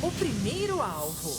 o primeiro alvo.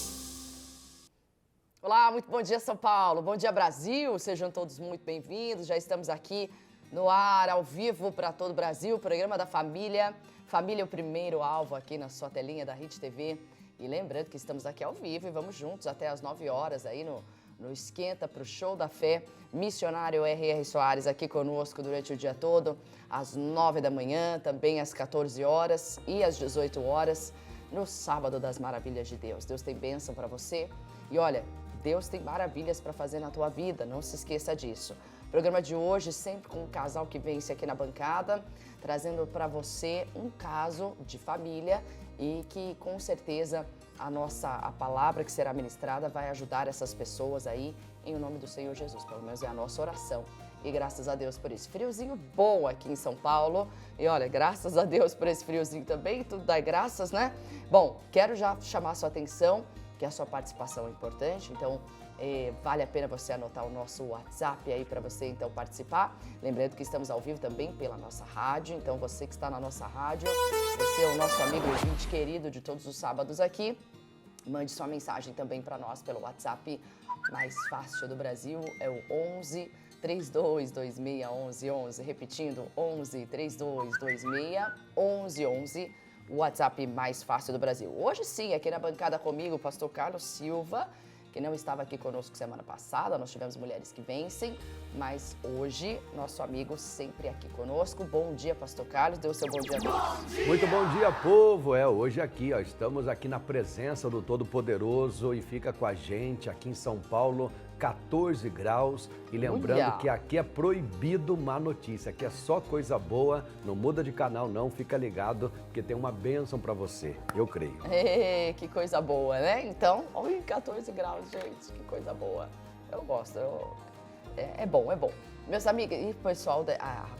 Olá, muito bom dia, São Paulo. Bom dia, Brasil. Sejam todos muito bem-vindos. Já estamos aqui no ar, ao vivo, para todo o Brasil. Programa da Família. Família, o primeiro alvo aqui na sua telinha da Rede TV. E lembrando que estamos aqui ao vivo e vamos juntos até às 9 horas aí no Esquenta para o Show da Fé. Missionário R.R. Soares aqui conosco durante o dia todo, às 9 da manhã, também às 14 horas e às 18 horas, no Sábado das Maravilhas de Deus. Deus tem bênção para você e olha, Deus tem maravilhas para fazer na tua vida, não se esqueça disso. O programa de hoje sempre com um casal que vence aqui na bancada, trazendo para você um caso de família e que com certeza a palavra que será ministrada vai ajudar essas pessoas aí, em nome do Senhor Jesus. Pelo menos é a nossa oração. E graças a Deus por isso. Friozinho bom aqui em São Paulo. E olha, graças a Deus por esse friozinho também, tudo dá graças, né? Bom, quero já chamar a sua atenção, que a sua participação é importante, então vale a pena você anotar o nosso WhatsApp aí para você então participar. Lembrando que estamos ao vivo também pela nossa rádio, então você que está na nossa rádio, você é o nosso amigo ouvinte querido de todos os sábados aqui, mande sua mensagem também para nós pelo WhatsApp mais fácil do Brasil, é o 11 3226 1111, repetindo, 11 3226 1111, o WhatsApp mais fácil do Brasil. Hoje sim, aqui na bancada comigo, o pastor Carlos Silva, que não estava aqui conosco semana passada, nós tivemos Mulheres que Vencem, mas hoje, nosso amigo sempre aqui conosco. Bom dia, pastor Carlos, dê o seu bom dia a todos. Muito bom dia, povo. Hoje aqui, estamos aqui na presença do Todo-Poderoso e fica com a gente aqui em São Paulo, 14 graus. E lembrando que aqui é proibido má notícia, aqui é só coisa boa, não muda de canal não, fica ligado, porque tem uma bênção para você, eu creio. Que coisa boa, né? Então, olha, 14 graus, gente, que coisa boa. Eu gosto, é bom, é bom. Meus amigos e pessoal,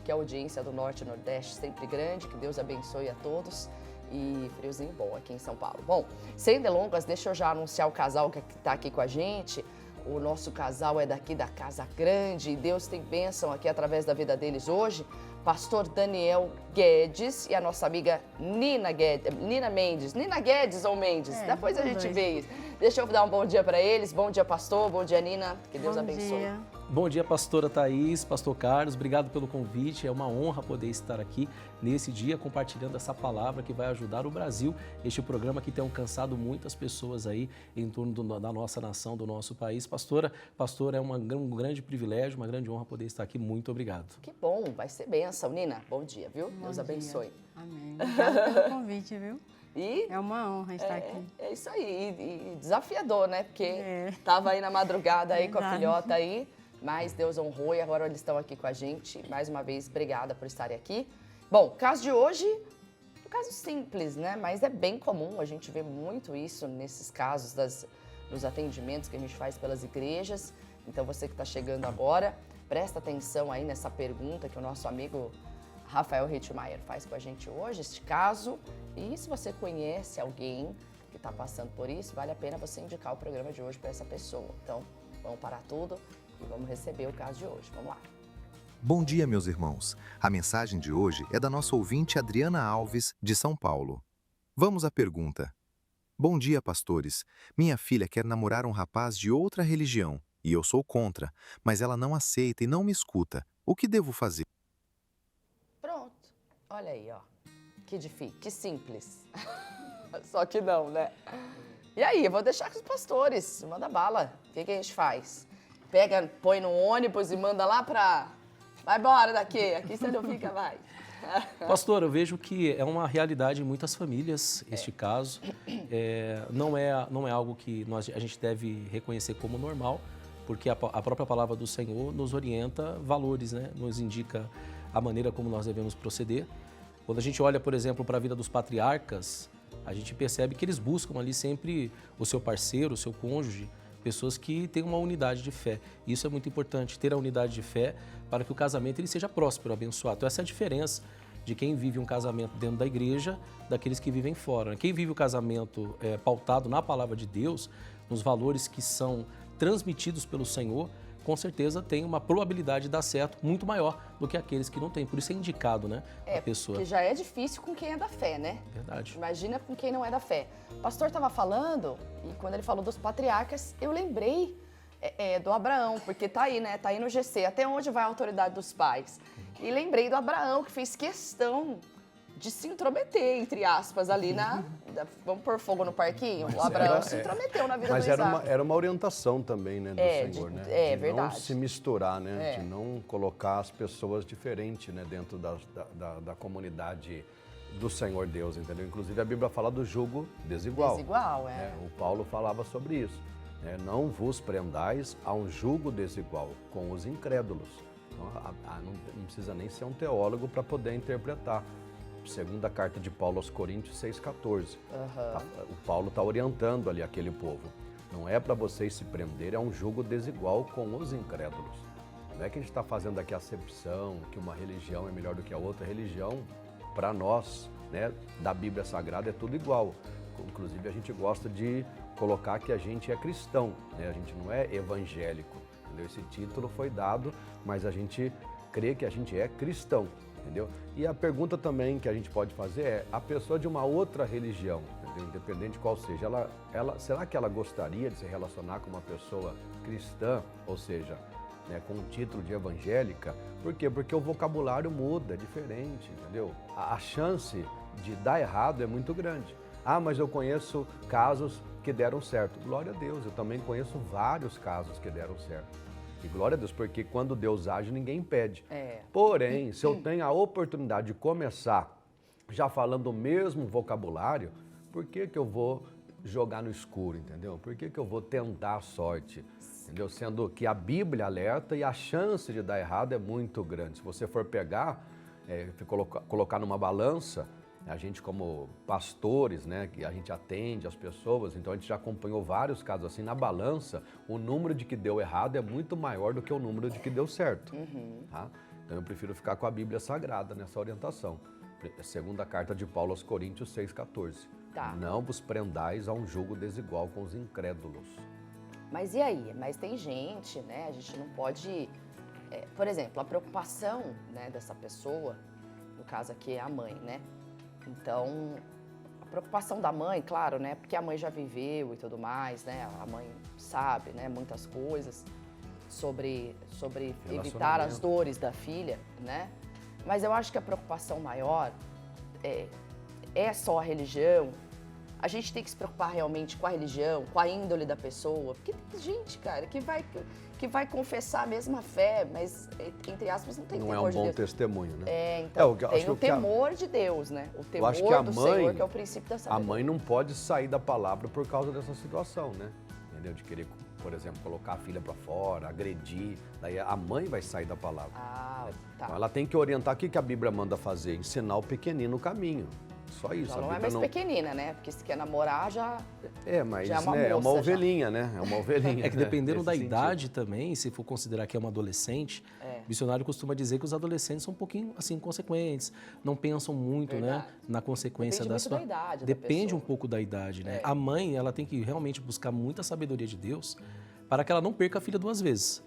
que a audiência do Norte e Nordeste sempre grande, que Deus abençoe a todos. E friozinho bom aqui em São Paulo. Bom, sem delongas, deixa eu já anunciar o casal que está aqui com a gente. O nosso casal é daqui da Casa Grande e Deus tem bênção aqui através da vida deles hoje. Pastor Daniel Guedes e a nossa amiga Nina Mendes. Nina Guedes ou Mendes? Depois a gente vê isso. Deixa eu dar um bom dia para eles. Bom dia, pastor. Bom dia, Nina. Que Deus abençoe. Dia. Bom dia, pastora Thaís, pastor Carlos, obrigado pelo convite, é uma honra poder estar aqui nesse dia compartilhando essa palavra que vai ajudar o Brasil, este programa que tem alcançado muitas pessoas aí em torno da nossa nação, do nosso país. Pastora, é um grande privilégio, uma grande honra poder estar aqui, muito obrigado. Que bom, vai ser bênção, Nina, bom dia, viu? Bom Deus dia. abençoe. Amém, obrigada pelo convite, viu? E é uma honra estar aqui. É isso aí, e desafiador, né? Porque tava aí na madrugada aí com a filhota aí, mas Deus honrou e agora eles estão aqui com a gente. Mais uma vez, obrigada por estarem aqui. Bom, o caso de hoje, um caso simples, né? Mas é bem comum, a gente vê muito isso nesses casos dos atendimentos que a gente faz pelas igrejas. Então você que está chegando agora, presta atenção aí nessa pergunta que o nosso amigo Rafael Hitmayer faz com a gente hoje, este caso. E se você conhece alguém que está passando por isso, vale a pena você indicar o programa de hoje para essa pessoa. Então, vamos parar tudo e vamos receber o caso de hoje. Vamos lá. Bom dia, meus irmãos. A mensagem de hoje é da nossa ouvinte Adriana Alves, de São Paulo. Vamos à pergunta. Bom dia, pastores. Minha filha quer namorar um rapaz de outra religião e eu sou contra, mas ela não aceita e não me escuta. O que devo fazer? Pronto. Olha aí, ó. Que difícil, que simples. Só que não, né? E aí, eu vou deixar com os pastores. Manda bala. O que a gente faz? Pega, põe no ônibus e manda lá pra... Vai embora daqui. Aqui você não fica mais. Pastor, eu vejo que é uma realidade em muitas famílias, este caso. Não é algo que a gente deve reconhecer como normal, porque a própria palavra do Senhor nos orienta valores, né? Nos indica a maneira como nós devemos proceder. Quando a gente olha, por exemplo, para a vida dos patriarcas, a gente percebe que eles buscam ali sempre o seu parceiro, o seu cônjuge, pessoas que têm uma unidade de fé. Isso é muito importante, ter a unidade de fé para que o casamento ele seja próspero, abençoado. Então essa é a diferença de quem vive um casamento dentro da igreja daqueles que vivem fora. Quem vive o casamento pautado na palavra de Deus, nos valores que são transmitidos pelo Senhor, com certeza tem uma probabilidade de dar certo muito maior do que aqueles que não têm. Por isso é indicado, né, a pessoa. Porque já é difícil com quem é da fé, né? Verdade. Imagina com quem não é da fé. O pastor estava falando, e quando ele falou dos patriarcas, eu lembrei do Abraão, porque tá aí, né? Tá aí no GC, até onde vai a autoridade dos pais. E lembrei do Abraão, que fez questão de se intrometer, entre aspas, ali vamos pôr fogo no parquinho? O Abraão se intrometeu na vida do Isaac. Mas era uma orientação também, né, do Senhor, né? De verdade. não se misturar, né? De não colocar as pessoas diferentes, né, dentro da comunidade do Senhor Deus, entendeu? Inclusive a Bíblia fala do jugo desigual. Desigual, O Paulo falava sobre isso. Não vos prendais a um jugo desigual com os incrédulos. Então, não precisa nem ser um teólogo para poder interpretar. Segunda carta de Paulo aos Coríntios 6,14. O Paulo está orientando ali aquele povo. Não é para vocês se prenderem a um jugo desigual com os incrédulos. Não é que a gente está fazendo aqui a acepção que uma religião é melhor do que a outra. Religião, para nós, né, da Bíblia Sagrada, é tudo igual. Inclusive, a gente gosta de colocar que a gente é cristão, né? A gente não é evangélico. Entendeu? Esse título foi dado, mas a gente crê que a gente é cristão. Entendeu? E a pergunta também que a gente pode fazer é, a pessoa de uma outra religião, entendeu? Independente de qual seja, será que ela gostaria de se relacionar com uma pessoa cristã, ou seja, né, com um título de evangélica? Por quê? Porque o vocabulário muda, é diferente, entendeu? A chance de dar errado é muito grande. Ah, mas eu conheço casos que deram certo. Glória a Deus, eu também conheço vários casos que deram certo. E glória a Deus, porque quando Deus age, ninguém impede. Porém, se eu tenho a oportunidade de começar já falando o mesmo vocabulário, por que eu vou jogar no escuro, entendeu? Por que eu vou tentar a sorte? Entendeu? Sendo que a Bíblia alerta e a chance de dar errado é muito grande. Se você for pegar, colocar numa balança, a gente como pastores, né, que a gente atende as pessoas, então a gente já acompanhou vários casos assim, na balança, o número de que deu errado é muito maior do que o número de que deu certo. Tá? Então eu prefiro ficar com a Bíblia Sagrada nessa orientação. Segunda carta de Paulo aos Coríntios 6,14. Não vos prendais a um jugo desigual com os incrédulos. Mas e aí? Mas tem gente, né, a gente não pode... por exemplo, a preocupação, né, dessa pessoa, no caso aqui é a mãe, né? Então, a preocupação da mãe, claro, né? Porque a mãe já viveu e tudo mais, né? A mãe sabe, né? Muitas coisas sobre evitar as dores da filha, né? Mas eu acho que a preocupação maior é só a religião. A gente tem que se preocupar realmente com a religião, com a índole da pessoa. Porque tem gente, cara, que vai confessar a mesma fé, mas, entre aspas, não tem temor de Deus. Não é um bom testemunho, né? Então, tem o temor de Deus, né? O temor do Senhor, que é o princípio da sabedoria. A mãe não pode sair da palavra por causa dessa situação, né? Entendeu? De querer, por exemplo, colocar a filha para fora, agredir. Daí a mãe vai sair da palavra. Tá. Então, ela tem que orientar. O que a Bíblia manda fazer? Ensinar o pequenino o caminho. Só isso. Já não é mais pequenina, né? Porque se quer namorar, mas já é uma né, moça, é uma ovelhinha, né? É uma ovelhinha. É que dependendo da idade também, se for considerar que é uma adolescente, o missionário costuma dizer que os adolescentes são um pouquinho, assim, inconsequentes, não pensam muito, né, na consequência da sua... Depende muito da idade Depende um pouco da idade, né? A mãe, ela tem que realmente buscar muita sabedoria de Deus para que ela não perca a filha duas vezes.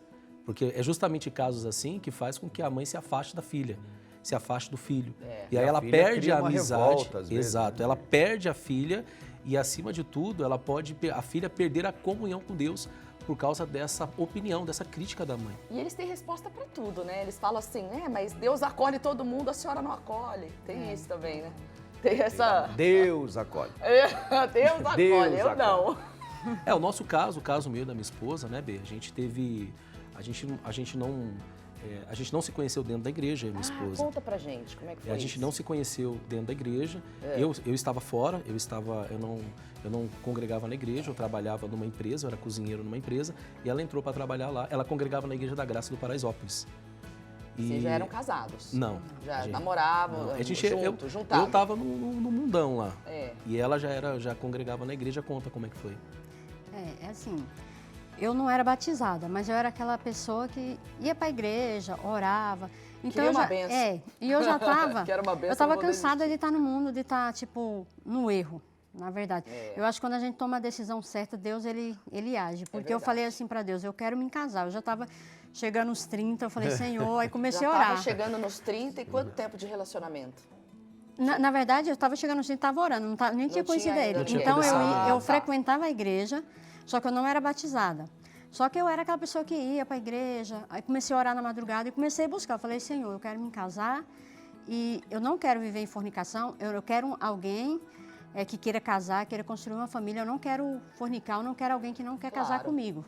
Porque é justamente casos assim que faz com que a mãe se afaste da filha, se afaste do filho. E aí ela perde a amizade. Revolta, às vezes, exato, né? Ela perde a filha e, acima de tudo, a filha perder a comunhão com Deus por causa dessa opinião, dessa crítica da mãe. E eles têm resposta para tudo, né? Eles falam assim, mas Deus acolhe todo mundo, a senhora não acolhe. Tem isso também, né? Tem essa... Deus acolhe. Deus acolhe, eu não. O nosso caso, o caso meu e da minha esposa, né, Bê? A gente não se conheceu dentro da igreja, eu e minha esposa. Conta pra gente, como é que foi A gente isso? não se conheceu dentro da igreja. Eu estava fora, eu não congregava na igreja, eu trabalhava numa empresa, eu era cozinheiro numa empresa, e ela entrou para trabalhar lá. Ela congregava na Igreja da Graça do Paraisópolis. Vocês já eram casados? Não. Já namoravam, juntavam? Eu estava no mundão lá. E ela já congregava na igreja. Conta como é que foi. Assim, eu não era batizada, mas eu era aquela pessoa que ia para a igreja, orava. Então Queria uma benção. E eu já estava, Quero uma benção, eu estava cansada de estar no mundo, de estar, tipo, no erro. na verdade. Eu acho que quando a gente toma a decisão certa, Deus, ele age. Porque eu falei assim para Deus, eu quero me casar. Eu já estava chegando nos 30, eu falei, Senhor, aí comecei a orar. Já estava chegando nos 30 e quanto tempo de relacionamento? Na verdade, eu estava chegando nos 30, estava orando, nem tinha conhecido ele. Então, eu frequentava a igreja, só que eu não era batizada. Só que eu era aquela pessoa que ia para a igreja, aí comecei a orar na madrugada e comecei a buscar. Eu falei, Senhor, eu quero me casar e eu não quero viver em fornicação, eu quero alguém que queira casar, queira construir uma família. Eu não quero fornicar, eu não quero alguém que não quer casar comigo.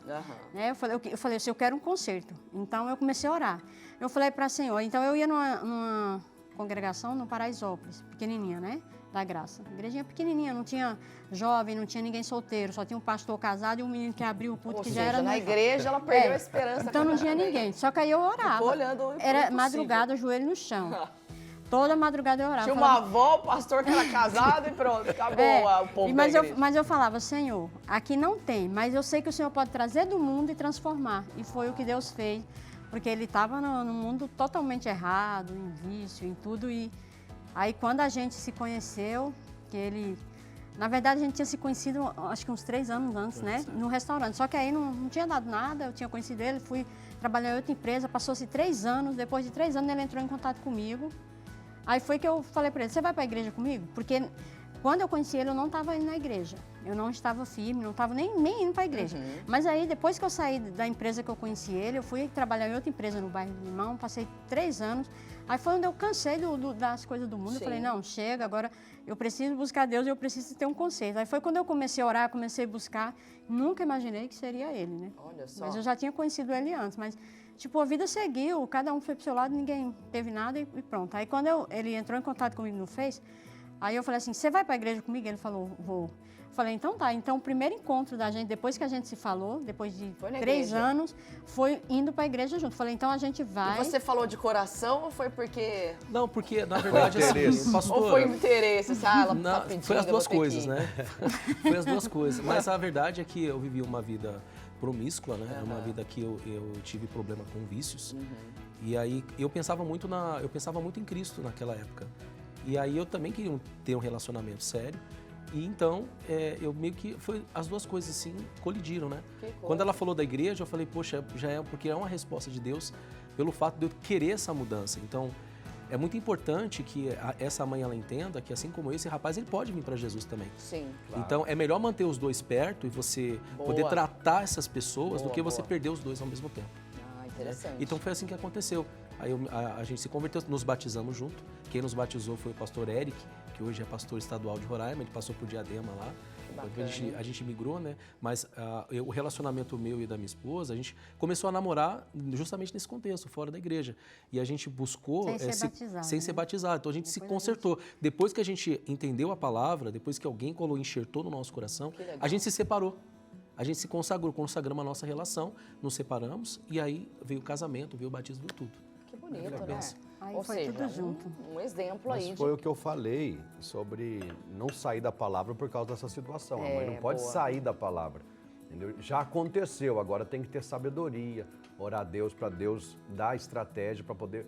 Né? Eu falei assim, eu quero um conserto. Então, eu comecei a orar. Eu falei para o Senhor, então eu ia numa congregação no Paraisópolis, pequenininha, né? Da Graça. Igrejinha pequenininha, não tinha jovem, não tinha ninguém solteiro, só tinha um pastor casado e um menino que abriu o culto, que já era na igreja ela perdeu a esperança. Então não tinha ninguém, só que aí eu orava. Ficou olhando era madrugada, joelho no chão. Toda madrugada eu orava. Tinha uma avó, o pastor que era casado e pronto, acabou o povo da igreja. Mas eu falava, Senhor, aqui não tem, mas eu sei que o Senhor pode trazer do mundo e transformar. E foi o que Deus fez, porque ele estava no mundo totalmente errado, em vício, em tudo. E aí, quando a gente se conheceu, que ele... Na verdade, a gente tinha se conhecido, acho que uns 3 anos antes, né? No restaurante. Só que aí não tinha dado nada, eu tinha conhecido ele, fui trabalhar em outra empresa, passou-se 3 anos. Depois de 3 anos, ele entrou em contato comigo. Aí foi que eu falei para ele, você vai para a igreja comigo? Porque quando eu conheci ele, eu não estava indo na igreja. Eu não estava firme, não estava nem indo para a igreja. Mas aí, depois que eu saí da empresa que eu conheci ele, eu fui trabalhar em outra empresa no bairro do Limão, passei 3 anos. Aí foi onde eu cansei das coisas do mundo. Eu falei, não, chega, agora eu preciso buscar Deus e eu preciso ter um conserto. Aí foi quando eu comecei a orar, comecei a buscar. Nunca imaginei que seria ele, né? Olha só. Mas eu já tinha conhecido ele antes, mas... Tipo, a vida seguiu, cada um foi pro seu lado, ninguém teve nada e pronto. Aí quando ele entrou em contato comigo no Face, aí eu falei assim, você vai para a igreja comigo? Ele falou, vou. Eu falei, então tá. Então o primeiro encontro da gente, depois que a gente se falou, depois de 3 anos, foi indo para a igreja junto. Falei, então a gente vai... E você falou de coração ou foi porque... Não, porque na verdade, assim, pastor... Ou foi interesse, ela não, tá pedindo, foi as duas coisas, né? Foi as duas coisas. Mas a verdade é que eu vivi uma vida promíscua, né? Uma vida que eu tive problema com vícios. E aí eu pensava muito em Cristo naquela época. E aí eu também queria ter um relacionamento sério. E então, eu meio que... as duas coisas, assim, colidiram, né? Quando ela falou da igreja, eu falei, poxa, porque é uma resposta de Deus pelo fato de eu querer essa mudança. Então, é muito importante que essa mãe, ela entenda que, assim como esse rapaz, ele pode vir para Jesus também. Sim, claro. Então, é melhor manter os dois perto e você poder tratar essas pessoas do que você perder os dois ao mesmo tempo. Ah, interessante. Então, foi assim que aconteceu. Aí a gente se converteu, nos batizamos junto. Quem nos batizou foi o pastor Eric, que hoje é pastor estadual de Roraima, ele passou por Diadema lá. A gente migrou, né? Mas o relacionamento meu e da minha esposa, a gente começou a namorar justamente nesse contexto, fora da igreja. E a gente buscou... Sem ser batizado. Então a gente se consertou. Depois que a gente entendeu a palavra, depois que alguém enxertou no nosso coração, a gente se separou. A gente se consagramos a nossa relação, nos separamos e aí veio o casamento, veio o batismo, veio tudo. Que bonito, né? Aí Ou foi seja, tudo junto. Um exemplo Mas aí. foi o que eu falei sobre não sair da palavra por causa dessa situação. A mãe não pode sair da palavra. Entendeu? Já aconteceu, agora tem que ter sabedoria, orar a Deus para Deus dar estratégia para poder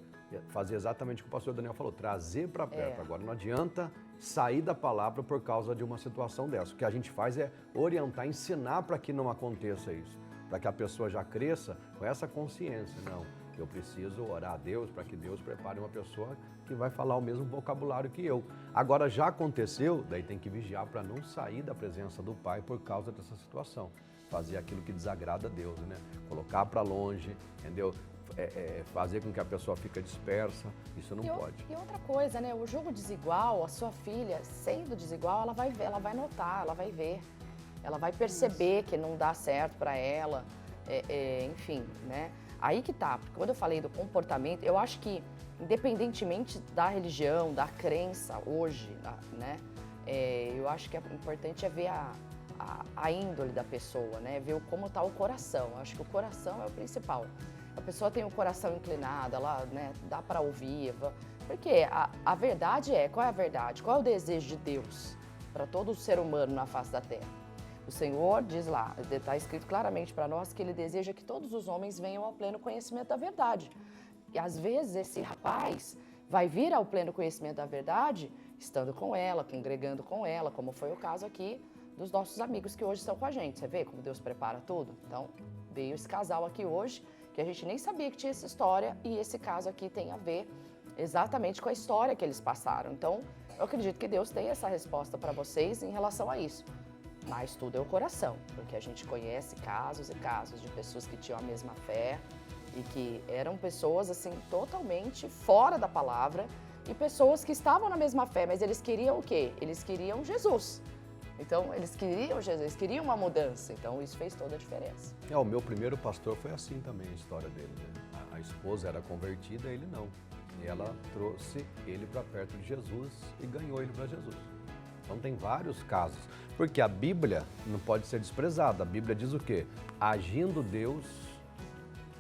fazer exatamente o que o pastor Daniel falou, trazer para perto. Agora não adianta sair da palavra por causa de uma situação dessa. O que a gente faz é orientar, ensinar para que não aconteça isso, para que a pessoa já cresça com essa consciência. Não, eu preciso orar a Deus para que Deus prepare uma pessoa que vai falar o mesmo vocabulário que eu. Agora já aconteceu, daí tem que vigiar para não sair da presença do Pai por causa dessa situação. Fazer aquilo que desagrada a Deus, né? Colocar para longe, entendeu? Fazer com que a pessoa fique dispersa, isso não pode. E outra coisa, né? O jogo desigual, a sua filha, sendo desigual, ela vai ver, ela vai notar, ela vai ver. Ela vai perceber que não dá certo para ela, enfim, né? Aí que tá, porque quando eu falei do comportamento, eu acho que, independentemente da religião, da crença hoje, né? Eu acho que é importante ver a índole da pessoa, né? Ver como tá o coração. Eu acho que o coração é o principal. A pessoa tem o coração inclinado, ela, né, dá para ouvir. Porque a verdade qual é a verdade? Qual é o desejo de Deus para todo ser humano na face da terra? O Senhor diz lá, está escrito claramente para nós que Ele deseja que todos os homens venham ao pleno conhecimento da verdade. E às vezes esse rapaz vai vir ao pleno conhecimento da verdade estando com ela, congregando com ela, como foi o caso aqui dos nossos amigos que hoje estão com a gente. Você vê como Deus prepara tudo? Então, veio esse casal aqui hoje, que a gente nem sabia que tinha essa história, e esse caso aqui tem a ver exatamente com a história que eles passaram. Então, eu acredito que Deus tem essa resposta para vocês em relação a isso. Mas tudo é o coração, porque a gente conhece casos e casos de pessoas que tinham a mesma fé e que eram pessoas, assim, totalmente fora da palavra, e pessoas que estavam na mesma fé, mas eles queriam o quê? Eles queriam Jesus. Então, eles queriam Jesus, eles queriam uma mudança. Então, isso fez toda a diferença. O meu primeiro pastor foi assim também, a história dele, né? A esposa era convertida, ele não. E ela trouxe ele para perto de Jesus e ganhou ele para Jesus. Então, tem vários casos. Porque a Bíblia não pode ser desprezada. A Bíblia diz o quê? Agindo Deus,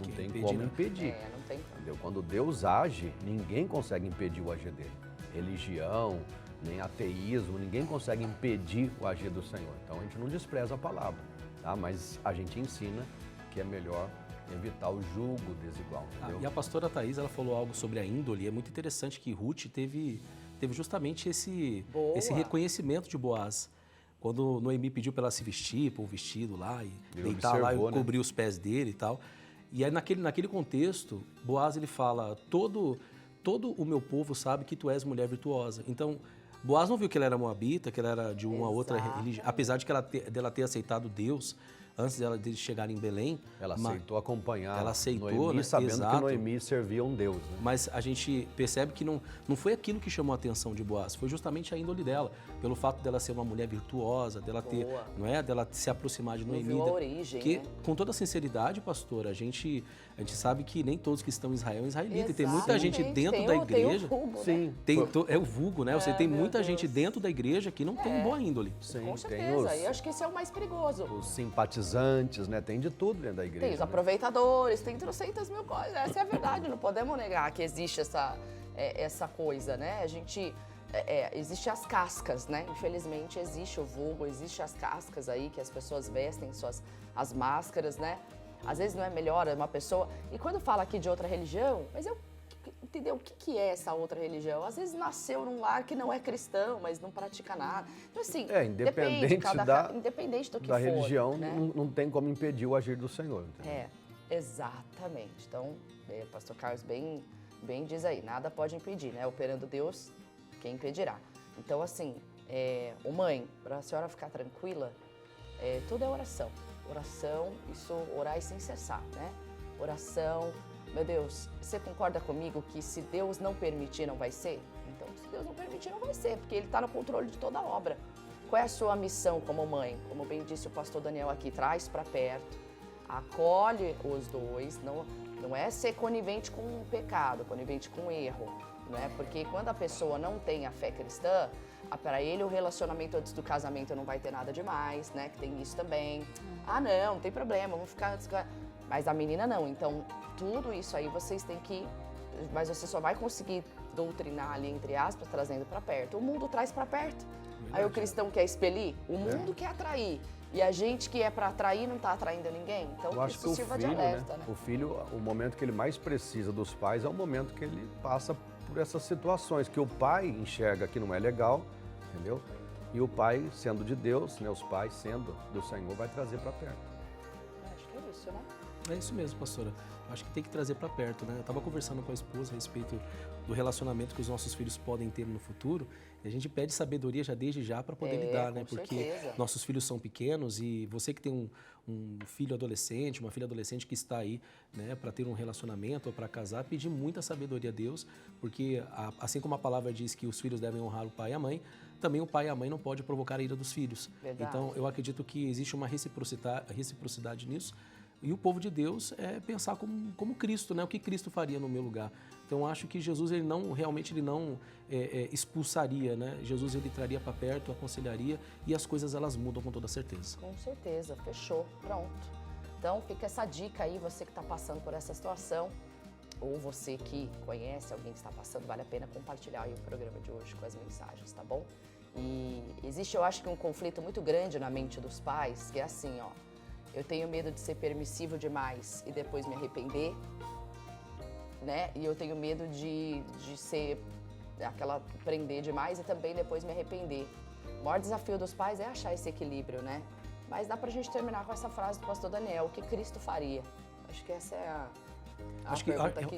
não tem como impedir. Não tem como. Entendeu? Quando Deus age, ninguém consegue impedir o agir dele. Religião, nem ateísmo, ninguém consegue impedir o agir do Senhor. Então a gente não despreza a palavra, tá? Mas a gente ensina que é melhor evitar o julgo desigual. Entendeu? E a pastora Thaís, ela falou algo sobre a índole. É muito interessante que Ruth teve justamente esse reconhecimento de Boaz. Quando Noemi pediu para ela se vestir, pôr um vestido lá e deitar lá e cobrir os pés dele e tal. E aí naquele contexto, Boaz ele fala, todo o meu povo sabe que tu és mulher virtuosa. Então, Boaz não viu que ela era moabita, que ela era de uma outra religião, apesar de que dela ter aceitado Deus antes de chegar em Belém. Ela aceitou acompanhar Noemi, né? Sabendo que Noemi servia um Deus. Né? Mas a gente percebe que não foi aquilo que chamou a atenção de Boaz, foi justamente a índole dela, pelo fato dela ser uma mulher virtuosa, dela ter, não é, dela se aproximar de Noemi. Não viu a origem, que, né? Com toda sinceridade, pastor, a gente sabe que nem todos que estão em Israel é israelita, e tem muita gente dentro da igreja. Tem o vulgo, sim, né? É o vulgo, né? Você tem muita gente dentro da igreja que não tem boa índole. Sim, com certeza, e acho que esse é o mais perigoso. Os simpatizantes, né? Tem de tudo dentro da igreja. Tem os aproveitadores, tem 300 mil coisas. Essa é a verdade, não podemos negar que existe essa coisa, né? A gente... existe as cascas, né? Infelizmente existe o vulgo, existe as cascas aí que as pessoas vestem, as máscaras, né? Às vezes não é melhor uma pessoa... E quando fala aqui de outra religião, mas entendeu? O que é essa outra religião? Às vezes nasceu num lar que não é cristão, mas não pratica nada. Então, assim, independente independente do que da for, religião, né? não tem como impedir o agir do Senhor. Entendeu? Exatamente. Então, o pastor Carlos bem diz aí, nada pode impedir, né? Operando Deus, quem impedirá? Então, assim, mãe, para a senhora ficar tranquila, tudo é oração. Oração, isso, orar sem cessar, né? Oração. Meu Deus, você concorda comigo que se Deus não permitir, não vai ser? Então, se Deus não permitir, não vai ser, porque Ele está no controle de toda a obra. Qual é a sua missão como mãe? Como bem disse o pastor Daniel aqui, traz para perto, acolhe os dois, não é ser conivente com o pecado, conivente com o erro, não é? Porque quando a pessoa não tem a fé cristã, para ele o relacionamento antes do casamento não vai ter nada demais, né? Que tem isso também. Não tem problema, vamos ficar... Mas a menina não, então tudo isso aí vocês têm que... Mas você só vai conseguir doutrinar ali, entre aspas, trazendo para perto. O mundo traz para perto. Aí o cristão quer expelir, o mundo quer atrair. E a gente que é para atrair não está atraindo ninguém. Então eu acho isso que sirva de alerta, né? O filho, o momento que ele mais precisa dos pais é o momento que ele passa por essas situações, que o pai enxerga que não é legal, entendeu? E o pai, sendo de Deus, né, os pais sendo do Senhor, vai trazer para perto. Acho que é isso, né? É isso mesmo, pastora. Acho que tem que trazer para perto, né? Eu estava conversando com a esposa a respeito do relacionamento que os nossos filhos podem ter no futuro e a gente pede sabedoria já desde já para poder lidar, né? Porque certeza. Nossos filhos são pequenos e você que tem um filho adolescente, uma filha adolescente que está aí, né, para ter um relacionamento ou para casar, pedir muita sabedoria a Deus, porque assim como a palavra diz que os filhos devem honrar o pai e a mãe, também o pai e a mãe não podem provocar a ira dos filhos. Verdade. Então, eu acredito que existe uma reciprocidade nisso. E o povo de Deus é pensar como Cristo, né? O que Cristo faria no meu lugar. Então, eu acho que Jesus ele não expulsaria, né? Jesus ele traria para perto, aconselharia e as coisas elas mudam com toda certeza. Com certeza, fechou, pronto. Então, fica essa dica aí, você que está passando por essa situação, ou você que conhece alguém que está passando, vale a pena compartilhar aí o programa de hoje com as mensagens, tá bom? E existe, eu acho que um conflito muito grande na mente dos pais, que é assim, ó. Eu tenho medo de ser permissivo demais e depois me arrepender, né? E eu tenho medo de ser aquela prender demais e também depois me arrepender. O maior desafio dos pais é achar esse equilíbrio, né? Mas dá pra gente terminar com essa frase do pastor Daniel, o que Cristo faria? Acho que essa é a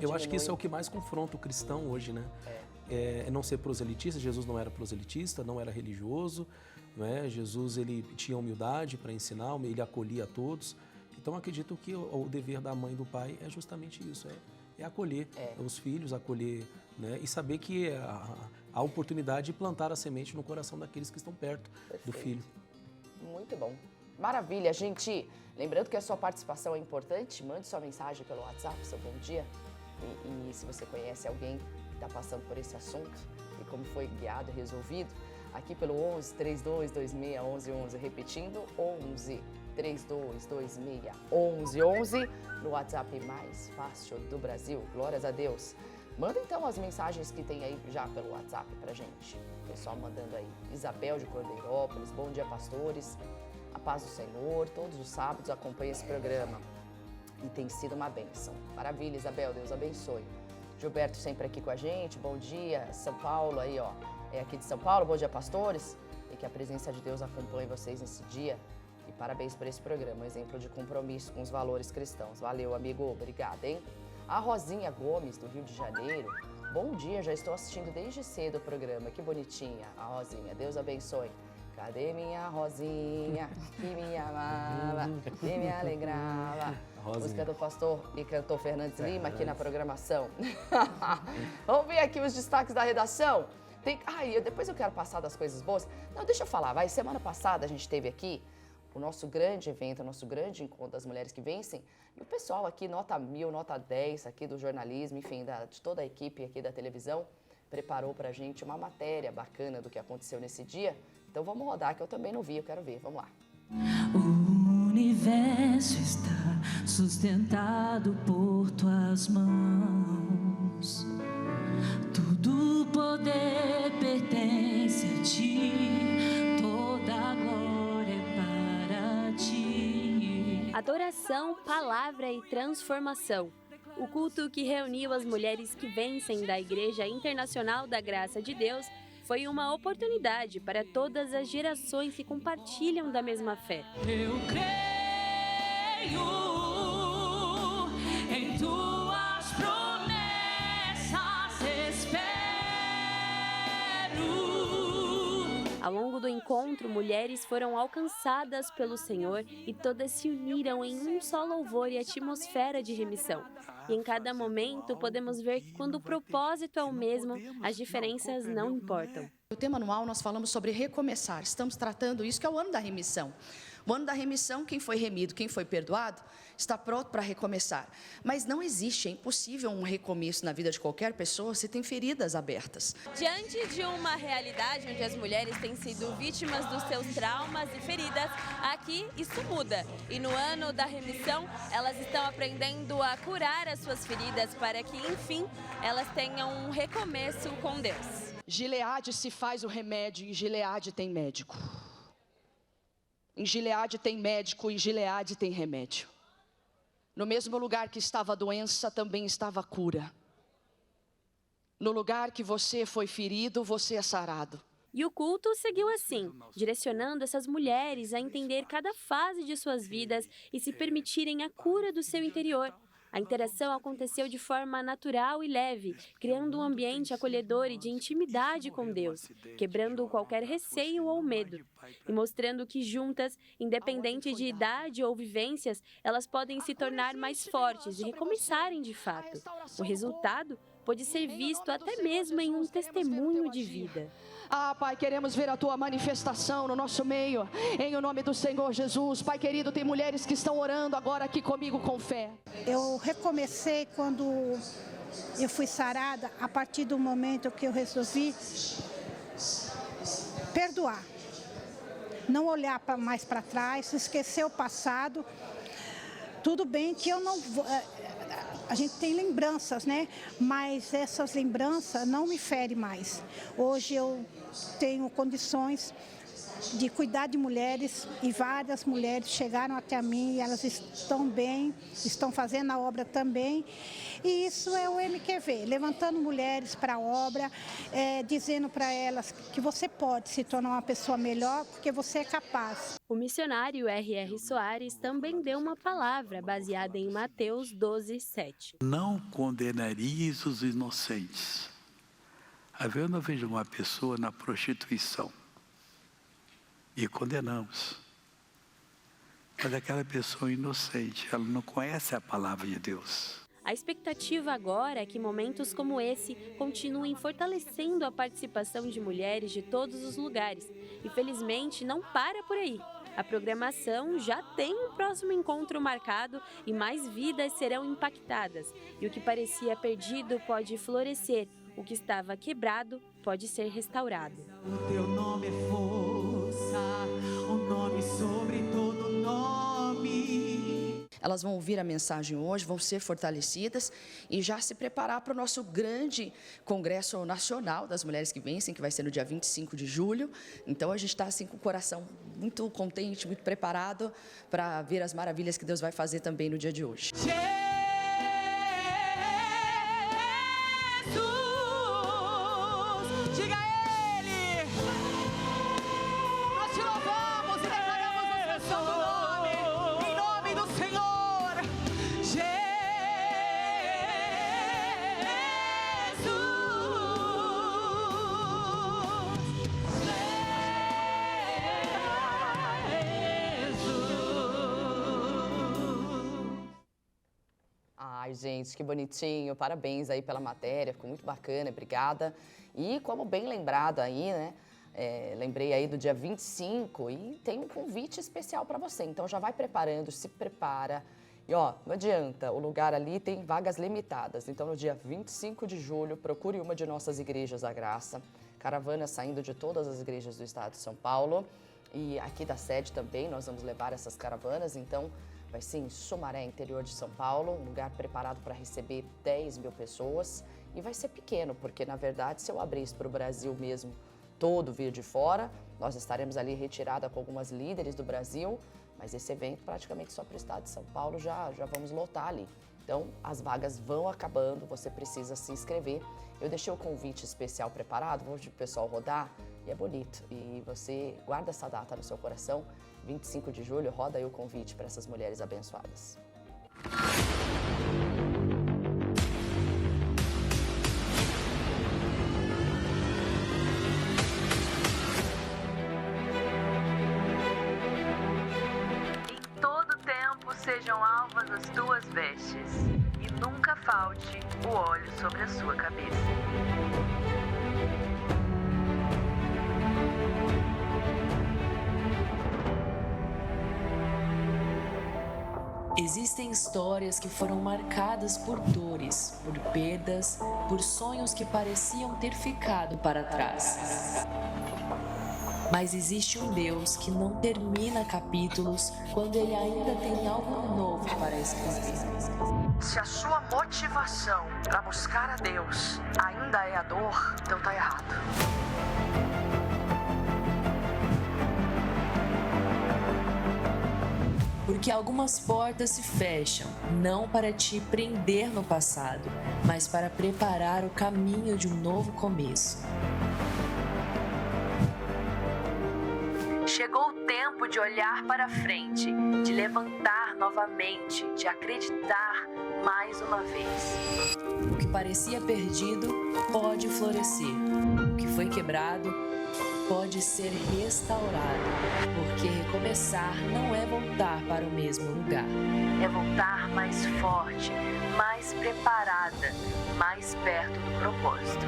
eu acho que isso é o que mais confronta o cristão hoje, né? É não ser proselitista. Jesus não era proselitista, não era religioso, né? Jesus, ele tinha humildade para ensinar, ele acolhia a todos. Então, acredito que o dever da mãe e do pai é justamente isso, é acolher os filhos, acolher, né? E saber que há oportunidade de plantar a semente no coração daqueles que estão perto do filho. Muito bom. Maravilha, gente. Lembrando que a sua participação é importante, mande sua mensagem pelo WhatsApp, seu bom dia. E se você conhece alguém que está passando por esse assunto e como foi guiado e resolvido, aqui pelo 11 3226 1111, repetindo, 11 3226 1111, no WhatsApp mais fácil do Brasil. Glórias a Deus. Manda então as mensagens que tem aí já pelo WhatsApp pra gente. O pessoal mandando aí. Isabel de Cordeirópolis, bom dia, pastores. A paz do Senhor, todos os sábados acompanha esse programa e tem sido uma bênção. Maravilha, Isabel, Deus abençoe. Gilberto sempre aqui com a gente, bom dia. São Paulo aí, ó, é aqui de São Paulo, bom dia, pastores. E que a presença de Deus acompanhe vocês nesse dia. E parabéns por esse programa, um exemplo de compromisso com os valores cristãos. Valeu, amigo, obrigada, hein? A Rosinha Gomes, do Rio de Janeiro, bom dia, já estou assistindo desde cedo o programa, que bonitinha a Rosinha, Deus abençoe. Cadê minha Rosinha, que me amava, que me alegrava? Música do pastor e cantor Fernandes Lima aqui na programação. Vamos ver aqui os destaques da redação. Depois eu quero passar das coisas boas. Não, deixa eu falar, semana passada a gente teve aqui o nosso grande evento, o nosso grande encontro das mulheres que vencem. E o pessoal aqui, nota 1000, nota 10 aqui do jornalismo, enfim, de toda a equipe aqui da televisão, preparou pra gente uma matéria bacana do que aconteceu nesse dia. Então vamos rodar, que eu também não vi, eu quero ver, vamos lá. O universo está sustentado por tuas mãos. Todo poder pertence a ti, toda a glória é para ti. Adoração, palavra e transformação. O culto que reuniu as mulheres que vencem da Igreja Internacional da Graça de Deus foi uma oportunidade para todas as gerações que compartilham da mesma fé. Eu creio em tuas promessas, espero. Ao longo do encontro, mulheres foram alcançadas pelo Senhor e todas se uniram em um só louvor e atmosfera de remissão. E em cada momento podemos ver que quando o propósito é o mesmo, as diferenças não importam. No tema anual nós falamos sobre recomeçar, estamos tratando isso que é o ano da remissão. O ano da remissão, quem foi remido, quem foi perdoado, está pronto para recomeçar. Mas não existe, é impossível um recomeço na vida de qualquer pessoa se tem feridas abertas. Diante de uma realidade onde as mulheres têm sido vítimas dos seus traumas e feridas, aqui isso muda. E no ano da remissão, elas estão aprendendo a curar as suas feridas para que, enfim, elas tenham um recomeço com Deus. Gileade se faz o remédio, em Gileade tem médico. Em Gileade tem médico, em Gileade tem remédio. No mesmo lugar que estava a doença, também estava a cura. No lugar que você foi ferido, você é sarado. E o culto seguiu assim, direcionando essas mulheres a entender cada fase de suas vidas e se permitirem a cura do seu interior. A interação aconteceu de forma natural e leve, criando um ambiente acolhedor e de intimidade com Deus, quebrando qualquer receio ou medo, e mostrando que juntas, independente de idade ou vivências, elas podem se tornar mais fortes e recomeçarem de fato. O resultado pode ser visto até mesmo em um testemunho de vida. Pai, queremos ver a Tua manifestação no nosso meio, em o nome do Senhor Jesus. Pai querido, tem mulheres que estão orando agora aqui comigo com fé. Eu recomecei quando eu fui sarada, a partir do momento que eu resolvi perdoar. Não olhar mais para trás, esquecer o passado. Tudo bem que eu não vou... A gente tem lembranças, né? Mas essas lembranças não me ferem mais. Hoje eu tenho condições de cuidar de mulheres, e várias mulheres chegaram até mim e elas estão bem, estão fazendo a obra também. E isso é o MQV, levantando mulheres para a obra, dizendo para elas que você pode se tornar uma pessoa melhor porque você é capaz. O missionário R.R. Soares também deu uma palavra baseada em Mateus 12:7. Não condenareis os inocentes. Eu não vejo uma pessoa na prostituição e condenamos. Mas aquela pessoa inocente, ela não conhece a palavra de Deus. A expectativa agora é que momentos como esse continuem fortalecendo a participação de mulheres de todos os lugares. E felizmente não para por aí. A programação já tem um próximo encontro marcado e mais vidas serão impactadas. E o que parecia perdido pode florescer. O que estava quebrado pode ser restaurado. O teu nome é força, o nome sobre todo nome. Elas vão ouvir a mensagem hoje, vão ser fortalecidas e já se preparar para o nosso grande Congresso Nacional das Mulheres que Vencem, que vai ser no dia 25 de julho. Então a gente está assim com o coração muito contente, muito preparado para ver as maravilhas que Deus vai fazer também no dia de hoje. Ai, gente, que bonitinho. Parabéns aí pela matéria, ficou muito bacana, obrigada. E como bem lembrado aí, né? Lembrei aí do dia 25 e tem um convite especial para você. Então já vai preparando, se prepara. E ó, não adianta, o lugar ali tem vagas limitadas. Então no dia 25 de julho, procure uma de nossas igrejas da Graça. Caravana saindo de todas as igrejas do estado de São Paulo. E aqui da sede também nós vamos levar essas caravanas, então vai ser em Sumaré, interior de São Paulo, um lugar preparado para receber 10 mil pessoas. E vai ser pequeno, porque na verdade se eu abrir isso para o Brasil mesmo, todo vir de fora, nós estaremos ali retirada com algumas líderes do Brasil, mas esse evento praticamente só para o estado de São Paulo já vamos lotar ali. Então as vagas vão acabando, você precisa se inscrever. Eu deixei o convite especial preparado, vou pedir o pessoal rodar e é bonito. E você guarda essa data no seu coração, 25 de julho, roda aí o convite para essas mulheres abençoadas. Em todo tempo sejam alvas as tuas vestes, e nunca falte o óleo sobre a sua cabeça. Existem histórias que foram marcadas por dores, por perdas, por sonhos que pareciam ter ficado para trás. Mas existe um Deus que não termina capítulos quando Ele ainda tem algo novo para escrever. Se a sua motivação para buscar a Deus ainda é a dor, então tá errado. Porque algumas portas se fecham, não para te prender no passado, mas para preparar o caminho de um novo começo. Chegou o tempo de olhar para frente, de levantar novamente, de acreditar mais uma vez. O que parecia perdido pode florescer. O que foi quebrado pode ser restaurado, porque recomeçar não é voltar para o mesmo lugar. É voltar mais forte, mais preparada, mais perto do propósito.